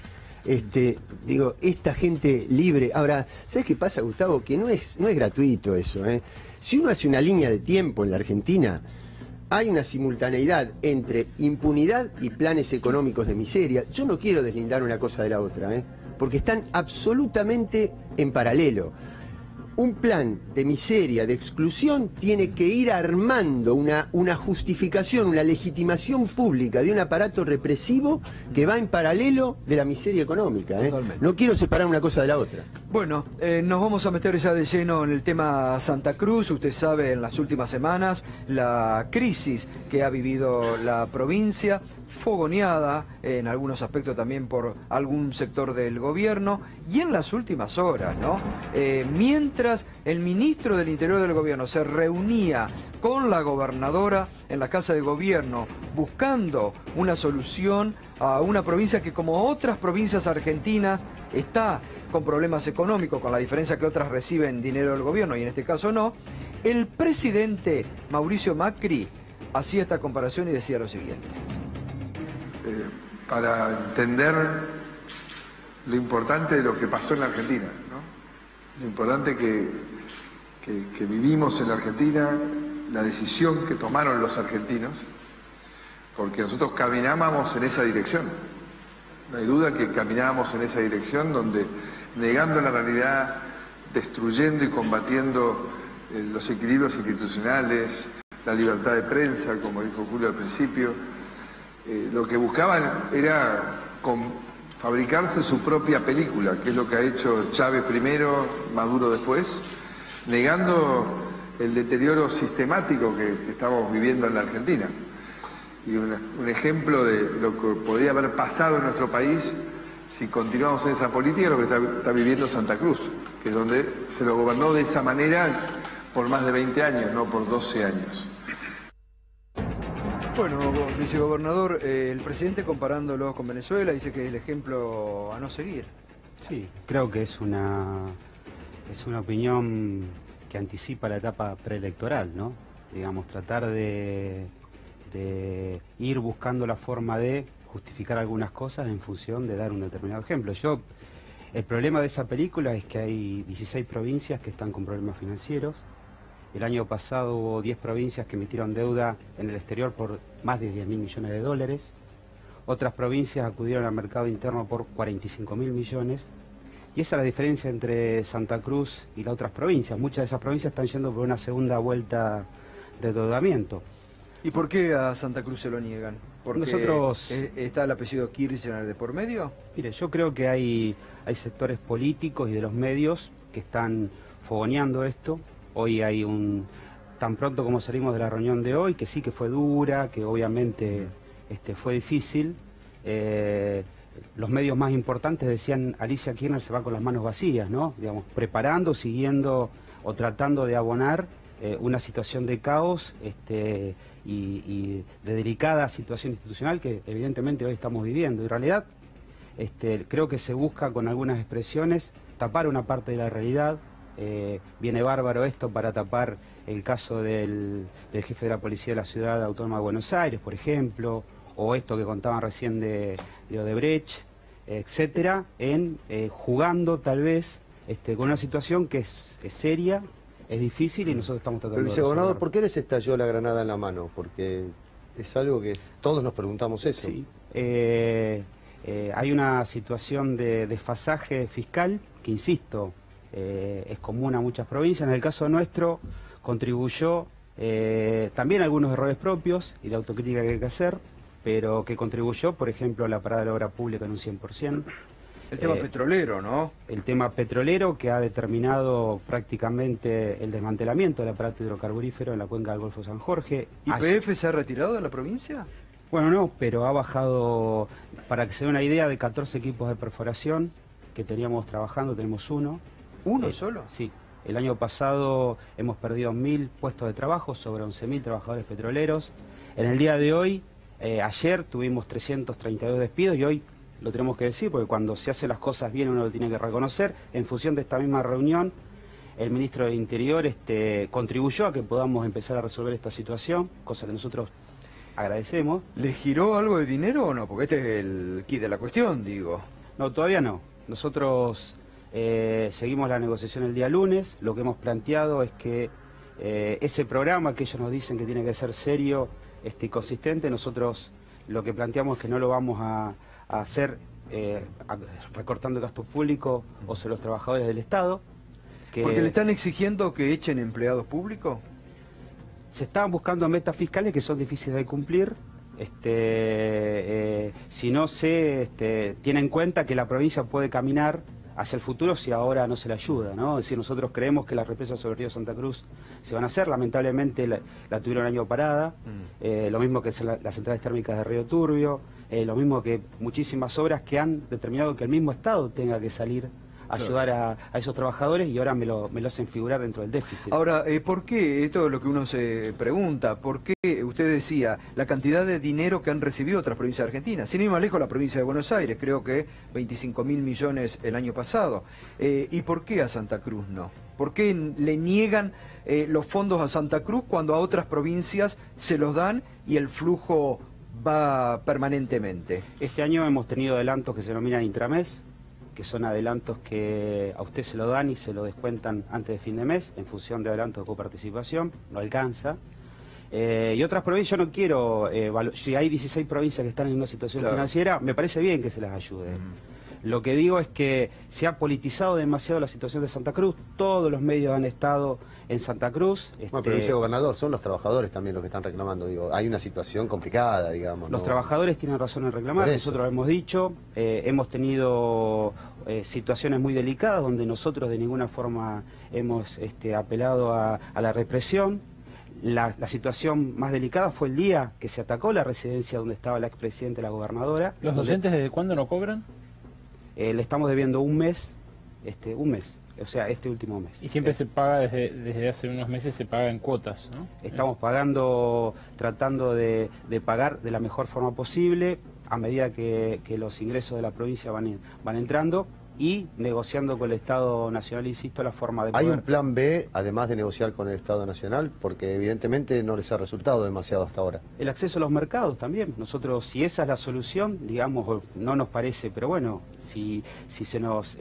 [SPEAKER 8] digo, esta gente libre. Ahora, ¿sabes qué pasa, Gustavo? Que no es gratuito eso, ¿eh? Si uno hace una línea de tiempo en la Argentina, hay una simultaneidad entre impunidad y planes económicos de miseria. Yo no quiero deslindar una cosa de la otra, porque están absolutamente en paralelo. Un plan de miseria, de exclusión, tiene que ir armando una justificación, una legitimación pública de un aparato represivo que va en paralelo de la miseria económica. No quiero separar una cosa de la otra.
[SPEAKER 1] Bueno, nos vamos a meter ya de lleno en el tema Santa Cruz. Usted sabe, en las últimas semanas, la crisis que ha vivido la provincia, fogoneada en algunos aspectos también por algún sector del gobierno, y en las últimas horas, ¿no? Mientras el ministro del Interior del gobierno se reunía con la gobernadora en la Casa de Gobierno buscando una solución a una provincia que, como otras provincias argentinas, está con problemas económicos, con la diferencia que otras reciben dinero del gobierno y en este caso no, el presidente Mauricio Macri hacía esta comparación y decía lo siguiente.
[SPEAKER 11] Para entender lo importante de lo que pasó en la Argentina, ¿no? Lo importante que vivimos en la Argentina, la decisión que tomaron los argentinos, porque nosotros caminábamos en esa dirección. No hay duda que caminábamos en esa dirección donde, negando la realidad, destruyendo y combatiendo los equilibrios institucionales, la libertad de prensa, como dijo Julio al principio, lo que buscaban era fabricarse su propia película, que es lo que ha hecho Chávez primero, Maduro después, negando el deterioro sistemático que estamos viviendo en la Argentina. Y un ejemplo de lo que podría haber pasado en nuestro país si continuamos en esa política, lo que está viviendo Santa Cruz, que es donde se lo gobernó de esa manera por más de 20 años, no por 12 años.
[SPEAKER 1] Bueno, vicegobernador, el presidente comparándolo con Venezuela dice que es el ejemplo a no seguir.
[SPEAKER 12] Sí, creo que es una opinión que anticipa la etapa preelectoral, ¿no? Digamos, tratar de ir buscando la forma de justificar algunas cosas en función de dar un determinado ejemplo. El problema de esa película es que hay 16 provincias que están con problemas financieros. El año pasado hubo 10 provincias que emitieron deuda en el exterior por más de 10.000 millones de dólares. Otras provincias acudieron al mercado interno por 45.000 millones. Y esa es la diferencia entre Santa Cruz y las otras provincias. Muchas de esas provincias están yendo por una segunda vuelta de endeudamiento.
[SPEAKER 1] ¿Y por qué a Santa Cruz se lo niegan? ¿Porque
[SPEAKER 12] nosotros
[SPEAKER 1] está el apellido Kirchner de por medio?
[SPEAKER 12] Mire, yo creo que hay sectores políticos y de los medios que están fogoneando esto. Hoy hay tan pronto como salimos de la reunión de hoy, que sí que fue dura, que obviamente fue difícil. Los medios más importantes decían Alicia Kirchner se va con las manos vacías, ¿no? Digamos, preparando, siguiendo o tratando de abonar una situación de caos y de delicada situación institucional que evidentemente hoy estamos viviendo. En realidad, creo que se busca con algunas expresiones tapar una parte de la realidad. Viene bárbaro esto para tapar el caso del jefe de la policía de la Ciudad Autónoma de Buenos Aires, por ejemplo, o esto que contaban recién de Odebrecht, etcétera, jugando tal vez con una situación que es seria, es difícil y nosotros estamos tratando de resolver.
[SPEAKER 4] Gobernador, ¿por qué les estalló la granada en la mano? Porque es algo que todos nos preguntamos eso.
[SPEAKER 12] Sí. Hay una situación de desfasaje fiscal que, insisto, es común a muchas provincias. En el caso nuestro contribuyó también algunos errores propios y la autocrítica que hay que hacer, pero que contribuyó, por ejemplo, a la parada de la obra pública en un 100%.
[SPEAKER 1] El tema petrolero, ¿no?
[SPEAKER 12] El tema petrolero que ha determinado prácticamente el desmantelamiento del aparato hidrocarburífero en la cuenca del Golfo San Jorge.
[SPEAKER 1] ¿YPF se ha retirado de la provincia?
[SPEAKER 12] Bueno, no, pero ha bajado, para que se dé una idea, de 14 equipos de perforación que teníamos trabajando, tenemos uno.
[SPEAKER 1] ¿Uno solo?
[SPEAKER 12] Sí. El año pasado hemos perdido 1.000 puestos de trabajo sobre 11.000 trabajadores petroleros. En el día de hoy, ayer tuvimos 332 despidos y hoy lo tenemos que decir porque cuando se hacen las cosas bien uno lo tiene que reconocer. En función de esta misma reunión, el ministro del Interior contribuyó a que podamos empezar a resolver esta situación, cosa que nosotros agradecemos.
[SPEAKER 1] ¿Le giró algo de dinero o no? Porque este es el kit de la cuestión, digo.
[SPEAKER 12] No, todavía no. Nosotros seguimos la negociación el día lunes. Lo que hemos planteado es que ese programa que ellos nos dicen que tiene que ser serio y consistente, nosotros lo que planteamos es que no lo vamos a hacer recortando gasto público o sobre los trabajadores del Estado.
[SPEAKER 1] ¿Porque le están exigiendo que echen empleados públicos?
[SPEAKER 12] Se estaban buscando metas fiscales que son difíciles de cumplir. Si no se tiene en cuenta que la provincia puede caminar hacia el futuro si ahora no se le ayuda, ¿no? Es decir, nosotros creemos que las represas sobre el río Santa Cruz se van a hacer, lamentablemente la tuvieron un año parada, lo mismo que las centrales térmicas de Río Turbio, lo mismo que muchísimas obras que han determinado que el mismo Estado tenga que salir a ayudar a esos trabajadores y ahora me lo hacen figurar dentro del déficit.
[SPEAKER 1] Ahora, ¿por qué? Esto es lo que uno se pregunta. ¿Por qué usted decía la cantidad de dinero que han recibido otras provincias de Argentina? Sin ir más lejos, la provincia de Buenos Aires, creo que 25.000 millones el año pasado. ¿Y por qué a Santa Cruz no? ¿Por qué le niegan los fondos a Santa Cruz cuando a otras provincias se los dan y el flujo va permanentemente?
[SPEAKER 12] Este año hemos tenido adelantos que se denominan intramés, que son adelantos que a usted se lo dan y se lo descuentan antes de fin de mes, en función de adelantos de coparticipación, no alcanza. Y otras provincias, yo no quiero, si hay 16 provincias que están en una situación financiera, me parece bien que se las ayude. Lo que digo es que se ha politizado demasiado la situación de Santa Cruz, todos los medios han estado en Santa Cruz.
[SPEAKER 4] Bueno, pero dice gobernador, son los trabajadores también los que están reclamando, digo, hay una situación complicada, digamos.
[SPEAKER 12] Los trabajadores tienen razón en reclamar, nosotros lo hemos dicho, hemos tenido situaciones muy delicadas donde nosotros de ninguna forma hemos apelado a la represión. La situación más delicada fue el día que se atacó la residencia donde estaba la expresidenta y la gobernadora.
[SPEAKER 3] ¿Los docentes desde cuándo no cobran?
[SPEAKER 12] Le estamos debiendo un mes, o sea, este último mes.
[SPEAKER 3] Y siempre se paga, desde hace unos meses se paga en cuotas, ¿no?
[SPEAKER 12] Estamos pagando, tratando de pagar de la mejor forma posible a medida que los ingresos de la provincia van entrando y negociando con el Estado Nacional, insisto, la forma de
[SPEAKER 4] ¿Hay un plan B, además de negociar con el Estado Nacional? Porque evidentemente no les ha resultado demasiado hasta ahora.
[SPEAKER 12] El acceso a los mercados también. Nosotros, si esa es la solución, digamos, no nos parece, pero bueno, si se nos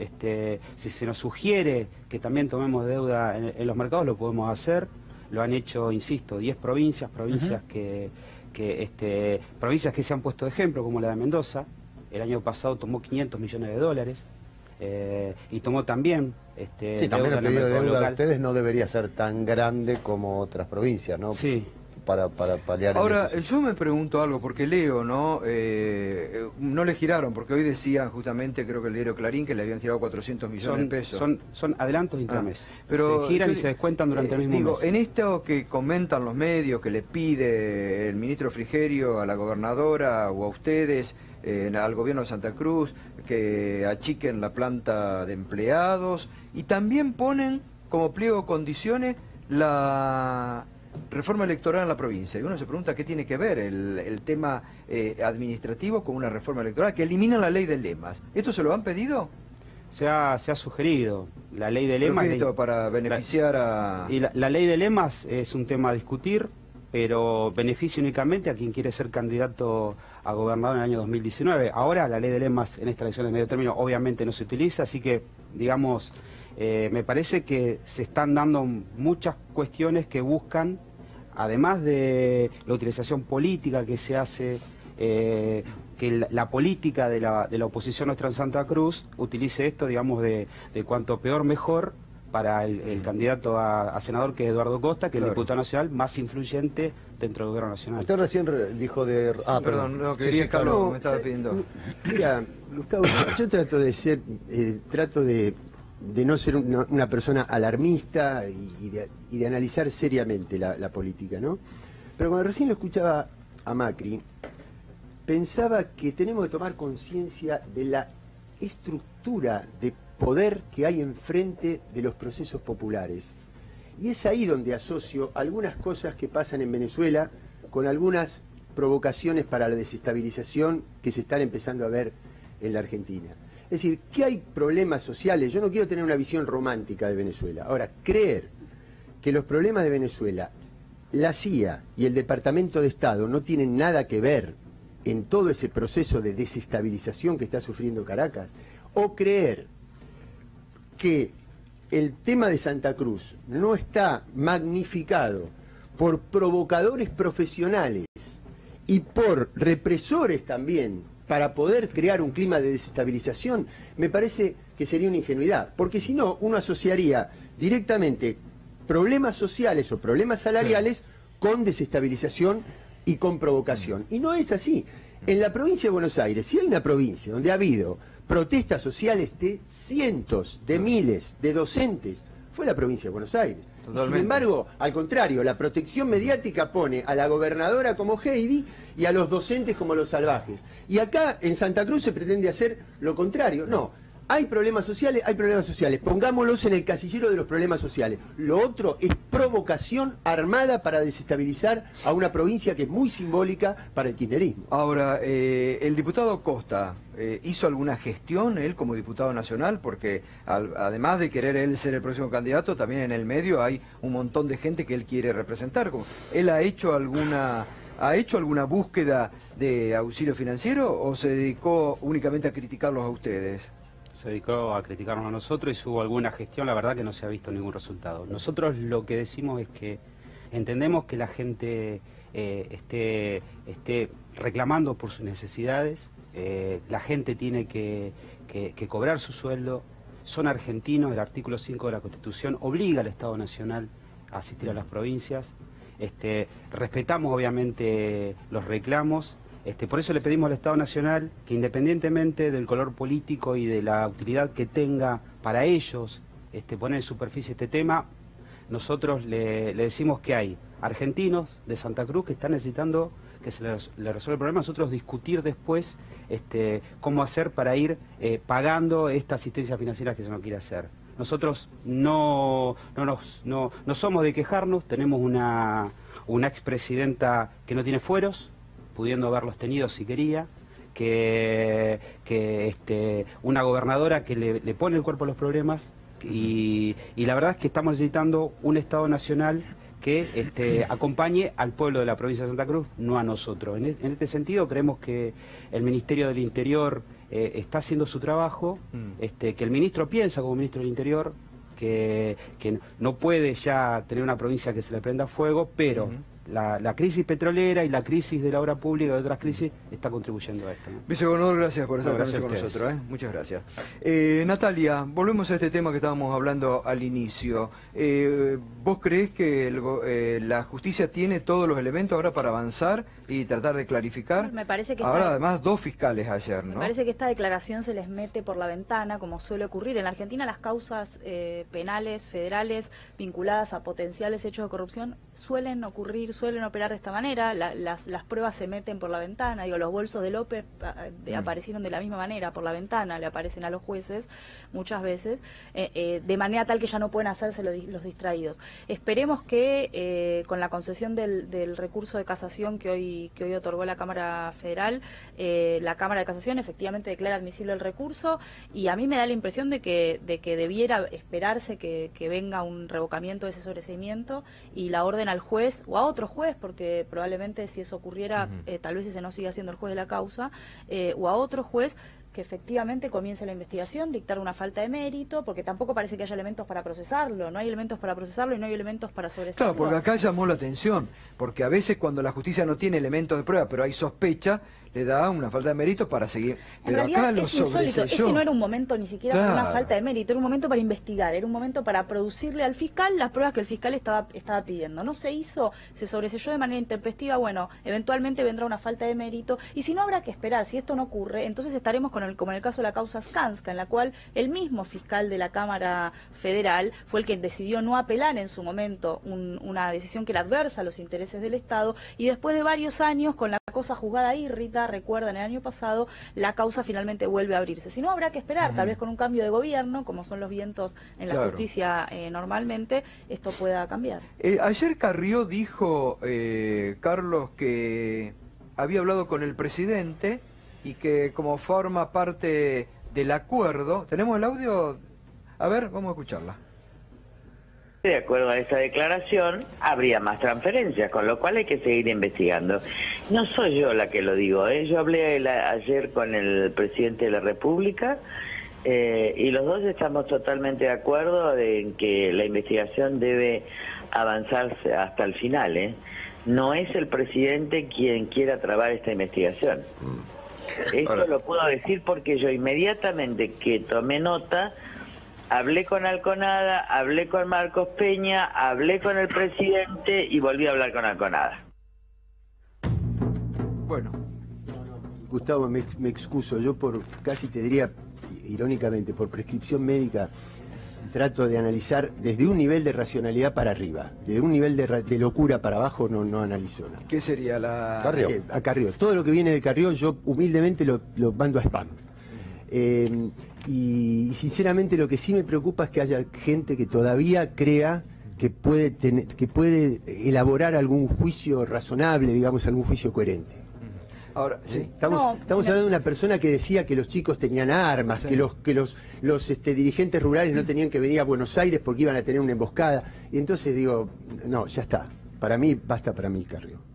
[SPEAKER 12] sugiere que también tomemos deuda en los mercados, lo podemos hacer. Lo han hecho, insisto, 10 provincias provincias que se han puesto de ejemplo, como la de Mendoza. El año pasado tomó 500 millones de dólares. Y tomó también
[SPEAKER 4] sí, también el pedido de deuda de ustedes no debería ser tan grande como otras provincias, ¿no?
[SPEAKER 12] Sí,
[SPEAKER 4] para paliar
[SPEAKER 1] Ahora,
[SPEAKER 4] el déficit.
[SPEAKER 1] yo me pregunto algo, porque leo, ¿no? No le giraron, porque hoy decían justamente, creo que el diario Clarín, que le habían girado 400 millones de pesos.
[SPEAKER 12] Son adelantos intrames.
[SPEAKER 1] Pero
[SPEAKER 12] se giran y se descuentan durante el mismo mes.
[SPEAKER 1] En esto que comentan los medios, que le pide el ministro Frigerio a la gobernadora o a ustedes, al gobierno de Santa Cruz, que achiquen la planta de empleados, y también ponen como pliego de condiciones la reforma electoral en la provincia. Y uno se pregunta qué tiene que ver el tema administrativo con una reforma electoral que elimina la ley de lemas. ¿Esto se lo han pedido?
[SPEAKER 12] Se ha sugerido. La ley de lemas...
[SPEAKER 1] para beneficiar a...
[SPEAKER 12] Y la ley de lemas es un tema a discutir, pero beneficia únicamente a quien quiere ser candidato a gobernador en el año 2019. Ahora la ley de lemas en esta elección de medio término obviamente no se utiliza, así que, digamos, me parece que se están dando muchas cuestiones que buscan, además de la utilización política que se hace, que la política de la oposición nuestra en Santa Cruz utilice esto, digamos, de cuanto peor mejor, para el candidato a senador, que es Eduardo Costa, que es el diputado nacional más influyente dentro del gobierno nacional.
[SPEAKER 4] Usted recién dijo de...
[SPEAKER 1] perdón, no, quería que me estaba pidiendo.
[SPEAKER 8] Mira, Gustavo, yo trato de ser, de no ser una persona alarmista y de analizar seriamente la política, ¿no? Pero cuando recién lo escuchaba a Macri, pensaba que tenemos que tomar conciencia de la estructura de poder que hay enfrente de los procesos populares. Y es ahí donde asocio algunas cosas que pasan en Venezuela con algunas provocaciones para la desestabilización que se están empezando a ver en la Argentina. Es decir, que hay problemas sociales. Yo no quiero tener una visión romántica de Venezuela. Ahora, creer que los problemas de Venezuela, la CIA y el Departamento de Estado no tienen nada que ver en todo ese proceso de desestabilización que está sufriendo Caracas, o creer que el tema de Santa Cruz no está magnificado por provocadores profesionales y por represores también para poder crear un clima de desestabilización, me parece que sería una ingenuidad, porque si no, uno asociaría directamente problemas sociales o problemas salariales con desestabilización y con provocación. Y no es así. En la provincia de Buenos Aires, si hay una provincia donde ha habido protestas sociales de cientos, de miles, de docentes, fue la provincia de Buenos Aires. Sin embargo, al contrario, la protección mediática pone a la gobernadora como Heidi y a los docentes como los salvajes. Y acá en Santa Cruz se pretende hacer lo contrario. No, hay problemas sociales, pongámoslos en el casillero de los problemas sociales. Lo otro es provocación armada para desestabilizar a una provincia que es muy simbólica para el kirchnerismo.
[SPEAKER 1] Ahora, el diputado Costa, ¿hizo alguna gestión él como diputado nacional? Porque además de querer él ser el próximo candidato, también en el medio hay un montón de gente que él quiere representar. ¿Él ha hecho alguna búsqueda de auxilio financiero o se dedicó únicamente a criticarlos a ustedes?
[SPEAKER 12] Se dedicó a criticarnos a nosotros y hubo alguna gestión, la verdad que no se ha visto ningún resultado. Nosotros lo que decimos es que entendemos que la gente esté reclamando por sus necesidades, la gente tiene que cobrar su sueldo, son argentinos, el artículo 5 de la Constitución obliga al Estado Nacional a asistir a las provincias, respetamos obviamente los reclamos. Por eso le pedimos al Estado Nacional que, independientemente del color político y de la utilidad que tenga para ellos poner en superficie este tema, nosotros le decimos que hay argentinos de Santa Cruz que están necesitando que se les resuelva el problema, nosotros discutir después cómo hacer para ir pagando esta asistencia financiera que se nos quiere hacer. Nosotros no somos de quejarnos, tenemos una expresidenta que no tiene fueros, pudiendo haberlos tenido si quería, que una gobernadora que le pone el cuerpo a los problemas y la verdad es que estamos necesitando un Estado Nacional que acompañe al pueblo de la provincia de Santa Cruz, no a nosotros. En este sentido creemos que el Ministerio del Interior está haciendo su trabajo, que el ministro piensa como ministro del Interior, que no puede ya tener una provincia que se le prenda fuego, pero la crisis petrolera y la crisis de la obra pública y otras crisis está contribuyendo a esto, ¿no?
[SPEAKER 1] Vicegobernador, gracias por estar
[SPEAKER 12] Gracias
[SPEAKER 1] con
[SPEAKER 12] a ustedes.
[SPEAKER 1] nosotros. Muchas gracias. Natalia, volvemos a este tema que estábamos hablando al inicio. ¿Vos creés que la justicia tiene todos los elementos ahora para avanzar y tratar de clarificar?
[SPEAKER 10] Me parece que
[SPEAKER 1] ahora además 2 fiscales ayer, ¿no?
[SPEAKER 10] Me parece que esta declaración se les mete por la ventana, como suele ocurrir. En la Argentina las causas penales, federales, vinculadas a potenciales hechos de corrupción, suelen ocurrir, suelen operar de esta manera. Las pruebas se meten por la ventana. Digo, los bolsos de López aparecieron de la misma manera, por la ventana, le aparecen a los jueces muchas veces, de manera tal que ya no pueden hacerse los distraídos. Esperemos que con la concesión del recurso de casación que hoy otorgó la Cámara Federal, la Cámara de Casación efectivamente declara admisible el recurso, y a mí me da la impresión de que debiera esperarse que venga un revocamiento de ese sobreseimiento y la orden al juez o a otro juez, porque probablemente si eso ocurriera, tal vez ese no siga siendo el juez de la causa, o a otro juez que efectivamente comience la investigación, dictar una falta de mérito, porque tampoco parece que haya elementos para procesarlo, no hay elementos para procesarlo y no hay elementos para sobreseerlo.
[SPEAKER 1] Claro, porque acá llamó la atención, porque a veces cuando la justicia no tiene elementos de prueba, pero hay sospecha, le da una falta de mérito para seguir. Pero
[SPEAKER 10] en realidad
[SPEAKER 1] acá lo
[SPEAKER 10] es insólito, este no era un momento ni siquiera para una falta de mérito, era un momento para investigar, era un momento para producirle al fiscal las pruebas que el fiscal estaba pidiendo. No se hizo, se sobreseyó de manera intempestiva, bueno, eventualmente vendrá una falta de mérito, y si no, habrá que esperar. Si esto no ocurre, entonces estaremos como en el caso de la causa Skanska, en la cual el mismo fiscal de la Cámara Federal fue el que decidió no apelar en su momento una decisión que era adversa a los intereses del Estado, y después de varios años, con la cosa juzgada írrita, recuerdan, el año pasado, la causa finalmente vuelve a abrirse. Si no, habrá que esperar, tal vez con un cambio de gobierno, como son los vientos en la justicia normalmente, esto pueda cambiar.
[SPEAKER 1] Ayer Carrió dijo, Carlos, que había hablado con el presidente y que como forma parte del acuerdo... ¿Tenemos el audio? A ver, vamos a escucharla.
[SPEAKER 13] De acuerdo a esa declaración, habría más transferencias, con lo cual hay que seguir investigando. No soy yo la que lo digo, yo hablé ayer con el presidente de la República y los dos estamos totalmente de acuerdo en que la investigación debe avanzarse hasta el final. No es el presidente quien quiera trabar esta investigación. Esto lo puedo decir porque yo inmediatamente que tomé nota, hablé con Alconada, hablé con Marcos Peña, hablé con el presidente y volví a hablar con Alconada.
[SPEAKER 1] Bueno.
[SPEAKER 8] Gustavo, me excuso. Yo casi te diría, irónicamente, por prescripción médica, trato de analizar desde un nivel de racionalidad para arriba. Desde un nivel de locura para abajo no analizo nada.
[SPEAKER 1] ¿Qué sería la...?
[SPEAKER 8] Carrió. A Carrió. Todo lo que viene de Carrió yo humildemente lo mando a spam. Y sinceramente lo que sí me preocupa es que haya gente que todavía crea que puede elaborar algún juicio razonable, digamos, algún juicio coherente.
[SPEAKER 1] Ahora, sí.
[SPEAKER 8] Estamos hablando de una persona que decía que los chicos tenían armas, que los dirigentes rurales no tenían que venir a Buenos Aires porque iban a tener una emboscada. Y entonces digo, no, ya está. Para mí, basta para mí, Carrió.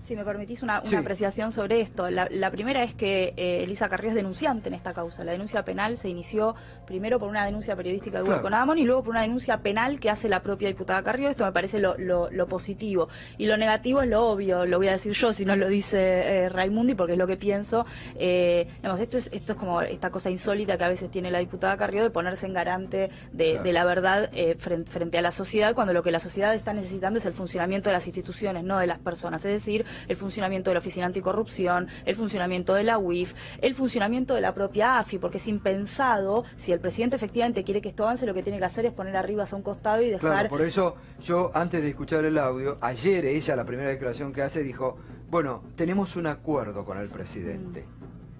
[SPEAKER 10] Si me permitís una apreciación sobre esto. La primera es que Elisa Carrió es denunciante en esta causa. La denuncia penal se inició primero por una denuncia periodística de Hugo Conadamón y luego por una denuncia penal que hace la propia diputada Carrió. Esto me parece lo positivo. Y lo negativo es lo obvio, lo voy a decir yo si no lo dice Raimundi, porque es lo que pienso. Digamos, esto es como esta cosa insólita que a veces tiene la diputada Carrió de ponerse en garante de la verdad frente a la sociedad, cuando lo que la sociedad está necesitando es el funcionamiento de las instituciones, no de las personas. Es decir, el funcionamiento de la Oficina Anticorrupción, el funcionamiento de la UIF, el funcionamiento de la propia AFI, porque es impensado, si el presidente efectivamente quiere que esto avance, lo que tiene que hacer es poner arriba a un costado y dejar...
[SPEAKER 1] Claro, por eso yo, antes de escuchar el audio, ayer ella, la primera declaración que hace, dijo, bueno, tenemos un acuerdo con el presidente.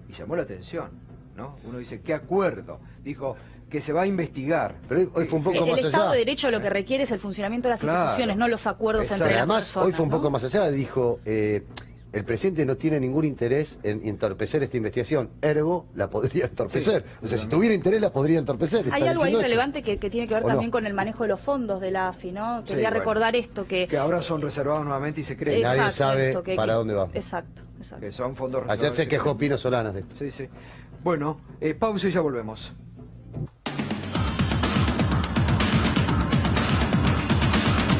[SPEAKER 1] Y llamó la atención, ¿no? Uno dice, ¿qué acuerdo? Dijo... que se va a investigar.
[SPEAKER 5] Pero hoy fue un poco más allá.
[SPEAKER 10] El Estado de Derecho lo que requiere es el funcionamiento de las instituciones, no los acuerdos entre las
[SPEAKER 5] Además,
[SPEAKER 10] personas.
[SPEAKER 5] hoy fue un poco más allá. Dijo, el presidente no tiene ningún interés en entorpecer esta investigación. Ergo, la podría entorpecer. O sea, si tuviera interés, la podría entorpecer.
[SPEAKER 10] Hay algo ahí relevante que tiene que ver también con el manejo de los fondos de la AFI, ¿no? Quería recordar esto, que
[SPEAKER 1] ahora son reservados nuevamente y se cree.
[SPEAKER 5] Nadie sabe para dónde va.
[SPEAKER 10] Exacto.
[SPEAKER 1] Que son fondos reservados.
[SPEAKER 5] Ayer se quejó Pino Solanas de esto.
[SPEAKER 1] Sí. Bueno, pausa y ya volvemos.